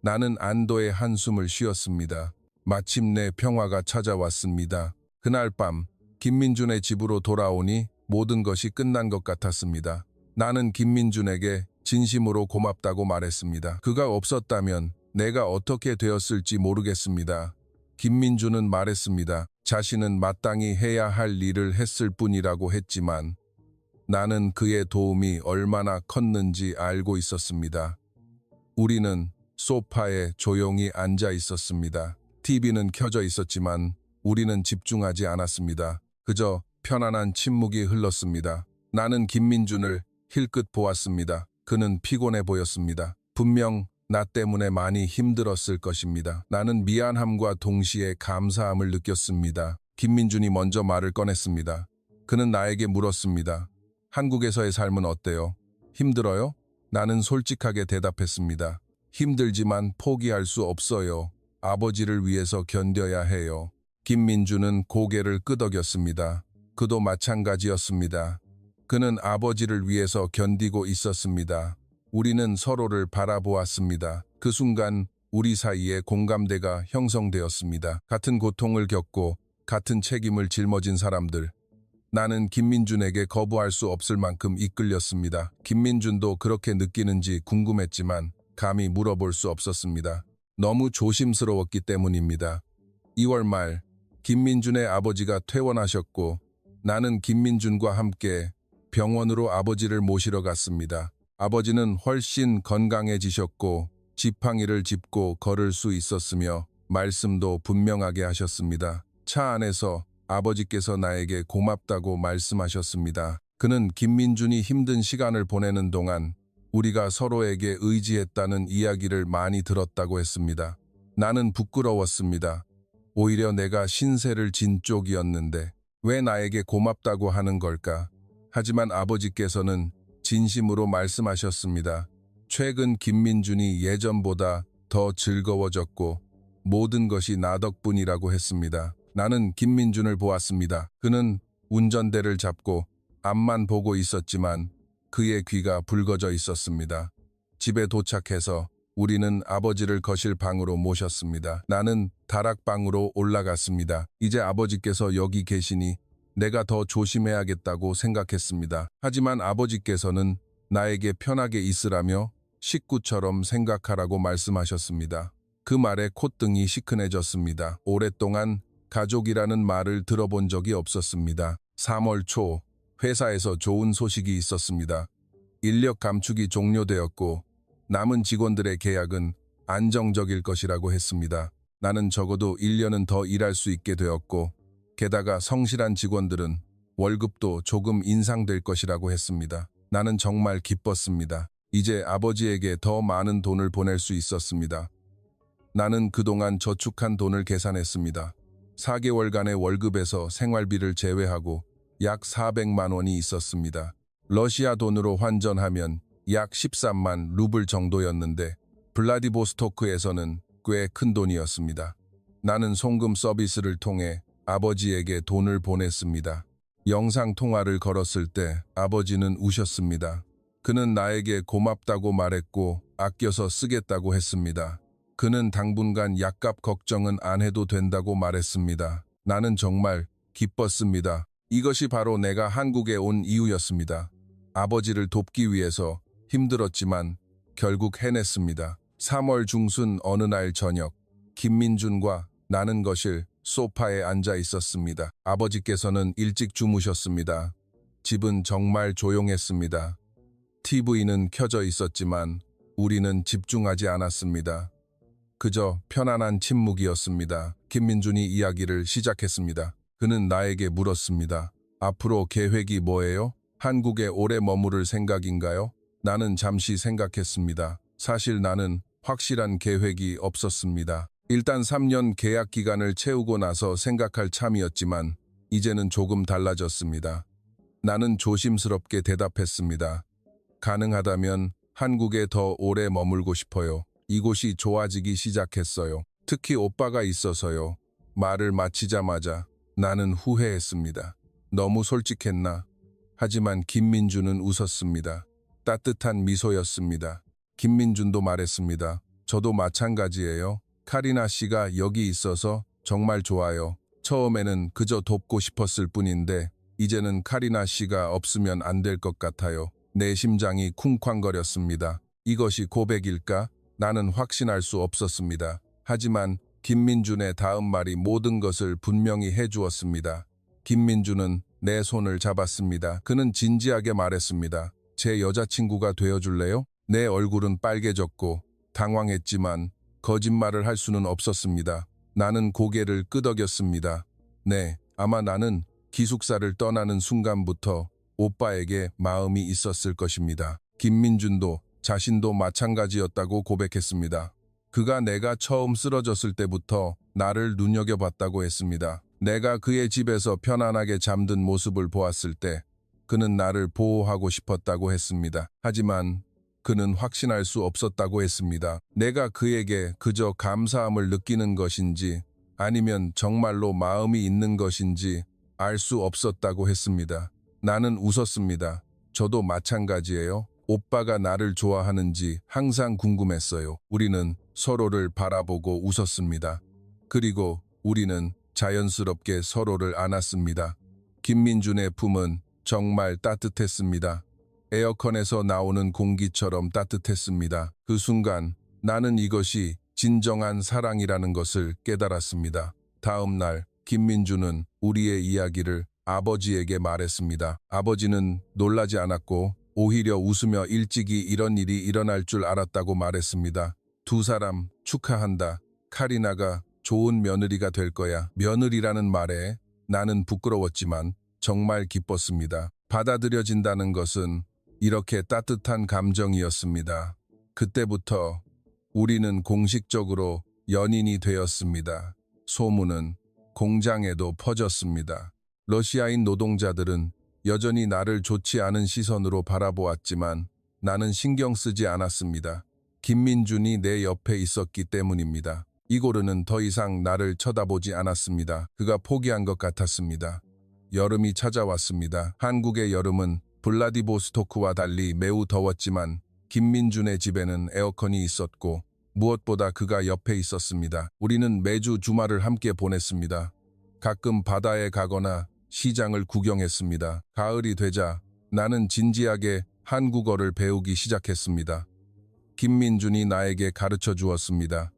[SPEAKER 1] 나는 안도의 한숨을 쉬었습니다. 마침내 평화가 찾아왔습니다. 그날 밤 김민준의 집으로 돌아오니 모든 것이 끝난 것 같았습니다. 나는 김민준에게 진심으로 고맙다고 말했습니다. 그가 없었다면 내가 어떻게 되었을지 모르겠습니다. 김민준은 말했습니다. 자신은 마땅히 해야 할 일을 했을 뿐이라고 했지만 나는 그의 도움이 얼마나 컸는지 알고 있었습니다. 우리는 소파에 조용히 앉아 있었습니다. TV는 켜져 있었지만 우리는 집중하지 않았습니다. 그저 편안한 침묵이 흘렀습니다. 나는 김민준을 힐끗 보았습니다. 그는 피곤해 보였습니다. 분명 나 때문에 많이 힘들었을 것입니다. 나는 미안함과 동시에 감사함을 느꼈습니다. 김민준이 먼저 말을 꺼냈습니다. 그는 나에게 물었습니다. 한국에서의 삶은 어때요? 힘들어요? 나는 솔직하게 대답했습니다. 힘들지만 포기할 수 없어요. 아버지를 위해서 견뎌야 해요. 김민준은 고개를 끄덕였습니다. 그도 마찬가지였습니다. 그는 아버지를 위해서 견디고 있었습니다. 우리는 서로를 바라보았습니다. 그 순간 우리 사이에 공감대가 형성되었습니다. 같은 고통을 겪고 같은 책임을 짊어진 사람들. 나는 김민준에게 거부할 수 없을 만큼 이끌렸습니다. 김민준도 그렇게 느끼는지 궁금했지만 감히 물어볼 수 없었습니다. 너무 조심스러웠기 때문입니다. 2월 말 김민준의 아버지가 퇴원하셨고 나는 김민준과 함께 병원으로 아버지를 모시러 갔습니다. 아버지는 훨씬 건강해지셨고 지팡이를 짚고 걸을 수 있었으며 말씀도 분명하게 하셨습니다. 차 안에서 아버지께서 나에게 고맙다고 말씀하셨습니다. 그는 김민준이 힘든 시간을 보내는 동안 우리가 서로에게 의지했다는 이야기를 많이 들었다고 했습니다. 나는 부끄러웠습니다. 오히려 내가 신세를 진 쪽이었는데 왜 나에게 고맙다고 하는 걸까? 하지만 아버지께서는 진심으로 말씀하셨습니다. 최근 김민준이 예전보다 더 즐거워졌고 모든 것이 나 덕분이라고 했습니다. 나는 김민준을 보았습니다. 그는 운전대를 잡고 앞만 보고 있었지만 그의 귀가 붉어져 있었습니다. 집에 도착해서 우리는 아버지를 거실 방으로 모셨습니다. 나는 다락방으로 올라갔습니다. 이제 아버지께서 여기 계시니 내가 더 조심해야겠다고 생각했습니다. 하지만 아버지께서는 나에게 편하게 있으라며 식구처럼 생각하라고 말씀하셨습니다. 그 말에 콧등이 시큰해졌습니다. 오랫동안 가족이라는 말을 들어본 적이 없었습니다. 3월 초 회사에서 좋은 소식이 있었습니다. 인력 감축이 종료되었고 남은 직원들의 계약은 안정적일 것이라고 했습니다. 나는 적어도 1년은 더 일할 수 있게 되었고 게다가 성실한 직원들은 월급도 조금 인상될 것이라고 했습니다. 나는 정말 기뻤습니다. 이제 아버지에게 더 많은 돈을 보낼 수 있었습니다. 나는 그동안 저축한 돈을 계산했습니다. 4개월간의 월급에서 생활비를 제외하고 약 400만 원이 있었습니다. 러시아 돈으로 환전하면 약 13만 루블 정도였는데 블라디보스토크에서는 꽤 큰 돈이었습니다. 나는 송금 서비스를 통해 아버지에게 돈을 보냈습니다. 영상통화를 걸었을 때 아버지는 우셨습니다. 그는 나에게 고맙다고 말했고 아껴서 쓰겠다고 했습니다. 그는 당분간 약값 걱정은 안 해도 된다고 말했습니다. 나는 정말 기뻤습니다. 이것이 바로 내가 한국에 온 이유였습니다. 아버지를 돕기 위해서 힘들었지만 결국 해냈습니다. 3월 중순 어느 날 저녁, 김민준과 나는 거실 소파에 앉아 있었습니다. 아버지께서는 일찍 주무셨습니다. 집은 정말 조용했습니다. TV는 켜져 있었지만 우리는 집중하지 않았습니다. 그저 편안한 침묵이었습니다. 김민준이 이야기를 시작했습니다. 그는 나에게 물었습니다. 앞으로 계획이 뭐예요? 한국에 오래 머무를 생각인가요? 나는 잠시 생각했습니다. 사실 나는 확실한 계획이 없었습니다. 일단 3년 계약 기간을 채우고 나서 생각할 참이었지만 이제는 조금 달라졌습니다. 나는 조심스럽게 대답했습니다. 가능하다면 한국에 더 오래 머물고 싶어요. 이곳이 좋아지기 시작했어요. 특히 오빠가 있어서요. 말을 마치자마자 나는 후회했습니다. 너무 솔직했나? 하지만 김민준은 웃었습니다. 따뜻한 미소였습니다. 김민준도 말했습니다. 저도 마찬가지예요. 카리나 씨가 여기 있어서 정말 좋아요. 처음에는 그저 돕고 싶었을 뿐인데 이제는 카리나 씨가 없으면 안 될 것 같아요. 내 심장이 쿵쾅거렸습니다. 이것이 고백일까? 나는 확신할 수 없었습니다. 하지만 김민준의 다음 말이 모든 것을 분명히 해주었습니다. 김민준은 내 손을 잡았습니다. 그는 진지하게 말했습니다. 제 여자친구가 되어줄래요? 내 얼굴은 빨개졌고 당황했지만 거짓말을 할 수는 없었습니다. 나는 고개를 끄덕였습니다. 네, 아마 나는 기숙사를 떠나는 순간부터 오빠에게 마음이 있었을 것입니다. 김민준도 자신도 마찬가지였다고 고백했습니다. 그가 내가 처음 쓰러졌을 때부터 나를 눈여겨봤다고 했습니다. 내가 그의 집에서 편안하게 잠든 모습을 보았을 때 그는 나를 보호하고 싶었다고 했습니다. 하지만 그는 확신할 수 없었다고 했습니다. 내가 그에게 그저 감사함을 느끼는 것인지 아니면 정말로 마음이 있는 것인지 알 수 없었다고 했습니다. 나는 웃었습니다. 저도 마찬가지예요. 오빠가 나를 좋아하는지 항상 궁금했어요. 우리는 서로를 바라보고 웃었습니다. 그리고 우리는 자연스럽게 서로를 안았습니다. 김민준의 품은 정말 따뜻했습니다. 에어컨에서 나오는 공기처럼 따뜻했습니다. 그 순간 나는 이것이 진정한 사랑이라는 것을 깨달았습니다. 다음 날 김민준은 우리의 이야기를 아버지에게 말했습니다. 아버지는 놀라지 않았고 오히려 웃으며 일찍이 이런 일이 일어날 줄 알았다고 말했습니다. 두 사람 축하한다. 카리나가 좋은 며느리가 될 거야. 며느리라는 말에 나는 부끄러웠지만 정말 기뻤습니다. 받아들여진다는 것은 이렇게 따뜻한 감정이었습니다. 그때부터 우리는 공식적으로 연인이 되었습니다. 소문은 공장에도 퍼졌습니다. 러시아인 노동자들은 여전히 나를 좋지 않은 시선으로 바라보았지만 나는 신경 쓰지 않았습니다. 김민준이 내 옆에 있었기 때문입니다. 이고르는 더 이상 나를 쳐다보지 않았습니다. 그가 포기한 것 같았습니다. 여름이 찾아왔습니다. 한국의 여름은 블라디보스토크와 달리 매우 더웠지만 김민준의 집에는 에어컨이 있었고 무엇보다 그가 옆에 있었습니다. 우리는 매주 주말을 함께 보냈습니다. 가끔 바다에 가거나 시장을 구경했습니다. 가을이 되자 나는 진지하게 한국어를 배우기 시작했습니다. 김민준이 나에게 가르쳐 주었습니다.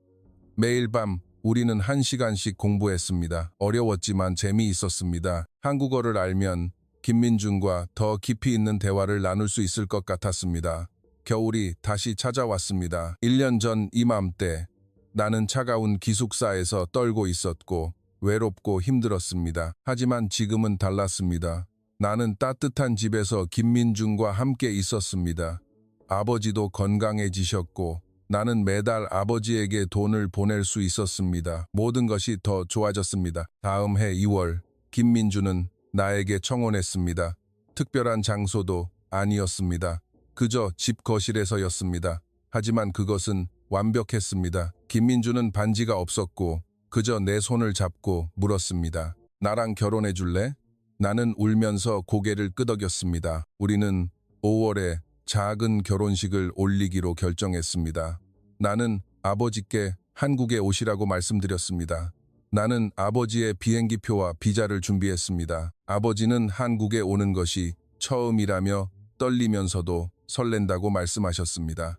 [SPEAKER 1] 매일 밤 우리는 1시간씩 공부했습니다. 어려웠지만 재미있었습니다. 한국어를 알면 김민준과 더 깊이 있는 대화를 나눌 수 있을 것 같았습니다. 겨울이 다시 찾아왔습니다. 1년 전 이맘때 나는 차가운 기숙사에서 떨고 있었고 외롭고 힘들었습니다. 하지만 지금은 달랐습니다. 나는 따뜻한 집에서 김민준과 함께 있었습니다. 아버지도 건강해지셨고 나는 매달 아버지에게 돈을 보낼 수 있었습니다. 모든 것이 더 좋아졌습니다. 다음 해 2월 김민준은 나에게 청혼했습니다. 특별한 장소도 아니었습니다. 그저 집 거실에서였습니다. 하지만 그것은 완벽했습니다. 김민준은 반지가 없었고 그저 내 손을 잡고 물었습니다. 나랑 결혼해 줄래? 나는 울면서 고개를 끄덕였습니다. 우리는 5월에 작은 결혼식을 올리기로 결정했습니다. 나는 아버지께 한국에 오시라고 말씀드렸습니다. 나는 아버지의 비행기표와 비자를 준비했습니다. 아버지는 한국에 오는 것이 처음이라며 떨리면서도 설렌다고 말씀하셨습니다.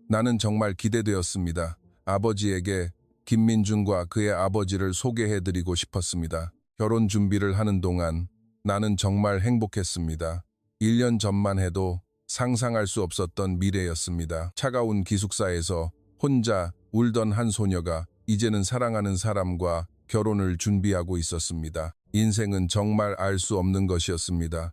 [SPEAKER 1] 나는 정말 기대되었습니다. 아버지에게 김민준과 그의 아버지를 소개해드리고 싶었습니다. 결혼 준비를 하는 동안 나는 정말 행복했습니다. 1년 전만 해도 상상할 수 없었던 미래였습니다. 차가운 기숙사에서 혼자 울던 한 소녀가 이제는 사랑하는 사람과 결혼을 준비하고 있었습니다. 인생은 정말 알 수 없는 것이었습니다.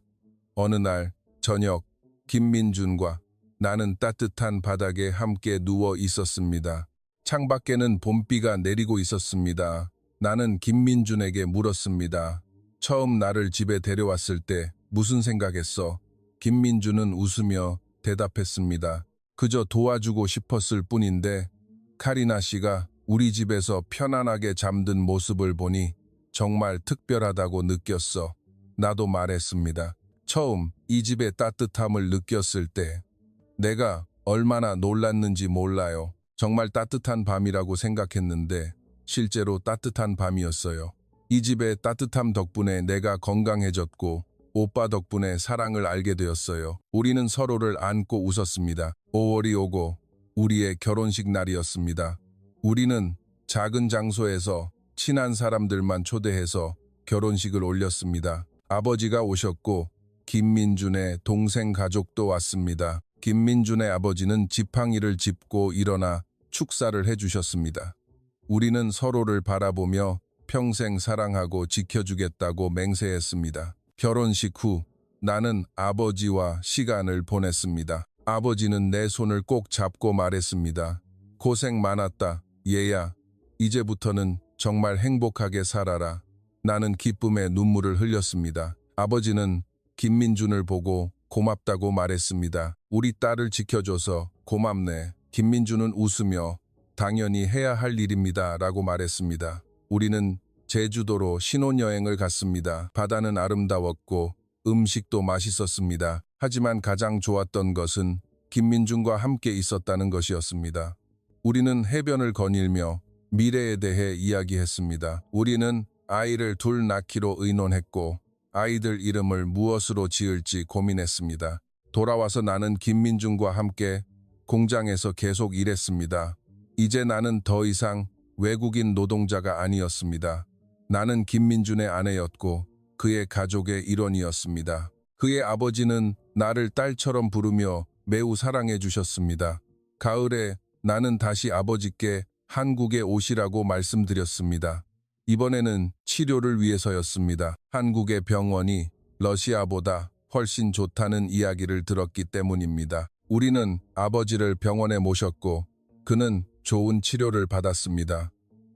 [SPEAKER 1] 어느 날 저녁 김민준과 나는 따뜻한 바닥에 함께 누워 있었습니다. 창밖에는 봄비가 내리고 있었습니다. 나는 김민준에게 물었습니다. 처음 나를 집에 데려왔을 때 무슨 생각했어? 김민준은 웃으며 대답했습니다. 그저 도와주고 싶었을 뿐인데 카리나 씨가 우리 집에서 편안하게 잠든 모습을 보니 정말 특별하다고 느꼈어. 나도 말했습니다. 처음 이 집의 따뜻함을 느꼈을 때 내가 얼마나 놀랐는지 몰라요. 정말 따뜻한 밤이라고 생각했는데 실제로 따뜻한 밤이었어요. 이 집의 따뜻함 덕분에 내가 건강해졌고 오빠 덕분에 사랑을 알게 되었어요. 우리는 서로를 안고 웃었습니다. 5월이 오고 우리의 결혼식 날이었습니다. 우리는 작은 장소에서 친한 사람들만 초대해서 결혼식을 올렸습니다. 아버지가 오셨고 김민준의 동생 가족도 왔습니다. 김민준의 아버지는 지팡이를 짚고 일어나 축사를 해주셨습니다. 우리는 서로를 바라보며 평생 사랑하고 지켜주겠다고 맹세했습니다. 결혼식 후 나는 아버지와 시간을 보냈습니다. 아버지는 내 손을 꼭 잡고 말했습니다. 고생 많았다, 얘야. 이제부터는 정말 행복하게 살아라. 나는 기쁨의 눈물을 흘렸습니다. 아버지는 김민준을 보고 고맙다고 말했습니다. 우리 딸을 지켜줘서 고맙네. 김민준은 웃으며 당연히 해야 할 일입니다 라고 말했습니다. 우리는 제주도로 신혼여행을 갔습니다. 바다는 아름다웠고 음식도 맛있었습니다. 하지만 가장 좋았던 것은 김민준과 함께 있었다는 것이었습니다. 우리는 해변을 거닐며 미래에 대해 이야기했습니다. 우리는 아이를 둘 낳기로 의논했고 아이들 이름을 무엇으로 지을지 고민했습니다. 돌아와서 나는 김민준과 함께 공장에서 계속 일했습니다. 이제 나는 더 이상 외국인 노동자가 아니었습니다. 나는 김민준의 아내였고 그의 가족의 일원이었습니다. 그의 아버지는 나를 딸처럼 부르며 매우 사랑해 주셨습니다. 가을에 나는 다시 아버지께 한국에 오시라고 말씀드렸습니다. 이번에는 치료를 위해서였습니다. 한국의 병원이 러시아보다 훨씬 좋다는 이야기를 들었기 때문입니다. 우리는 아버지를 병원에 모셨고 그는 좋은 치료를 받았습니다.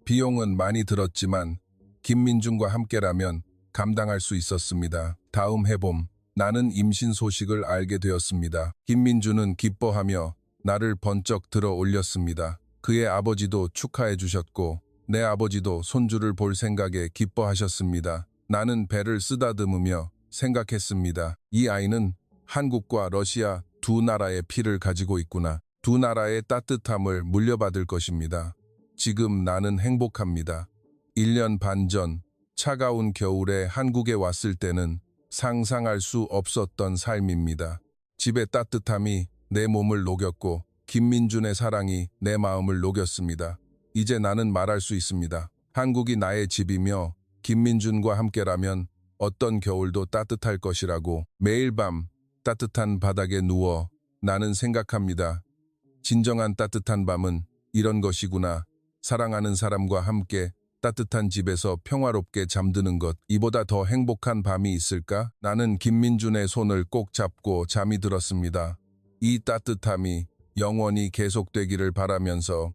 [SPEAKER 1] 비용은 많이 들었지만 김민준과 함께라면 감당할 수 있었습니다. 다음 해봄, 나는 임신 소식을 알게 되었습니다. 김민준은 기뻐하며 나를 번쩍 들어 올렸습니다. 그의 아버지도 축하해 주셨고 내 아버지도 손주를 볼 생각에 기뻐하셨습니다. 나는 배를 쓰다듬으며 생각했습니다. 이 아이는 한국과 러시아 두 나라의 피를 가지고 있구나. 두 나라의 따뜻함을 물려받을 것입니다. 지금 나는 행복합니다. 1년 반 전 차가운 겨울에 한국에 왔을 때는 상상할 수 없었던 삶입니다. 집의 따뜻함이 내 몸을 녹였고 김민준의 사랑이 내 마음을 녹였습니다. 이제 나는 말할 수 있습니다. 한국이 나의 집이며 김민준과 함께라면 어떤 겨울도 따뜻할 것이라고. 매일 밤 따뜻한 바닥에 누워 나는 생각합니다. 진정한 따뜻한 밤은 이런 것이구나. 사랑하는 사람과 함께 따뜻한 집에서 평화롭게 잠드는 것. 이보다 더 행복한 밤이 있을까? 나는 김민준의 손을 꼭 잡고 잠이 들었습니다. 이 따뜻함이 영원히 계속되기를 바라면서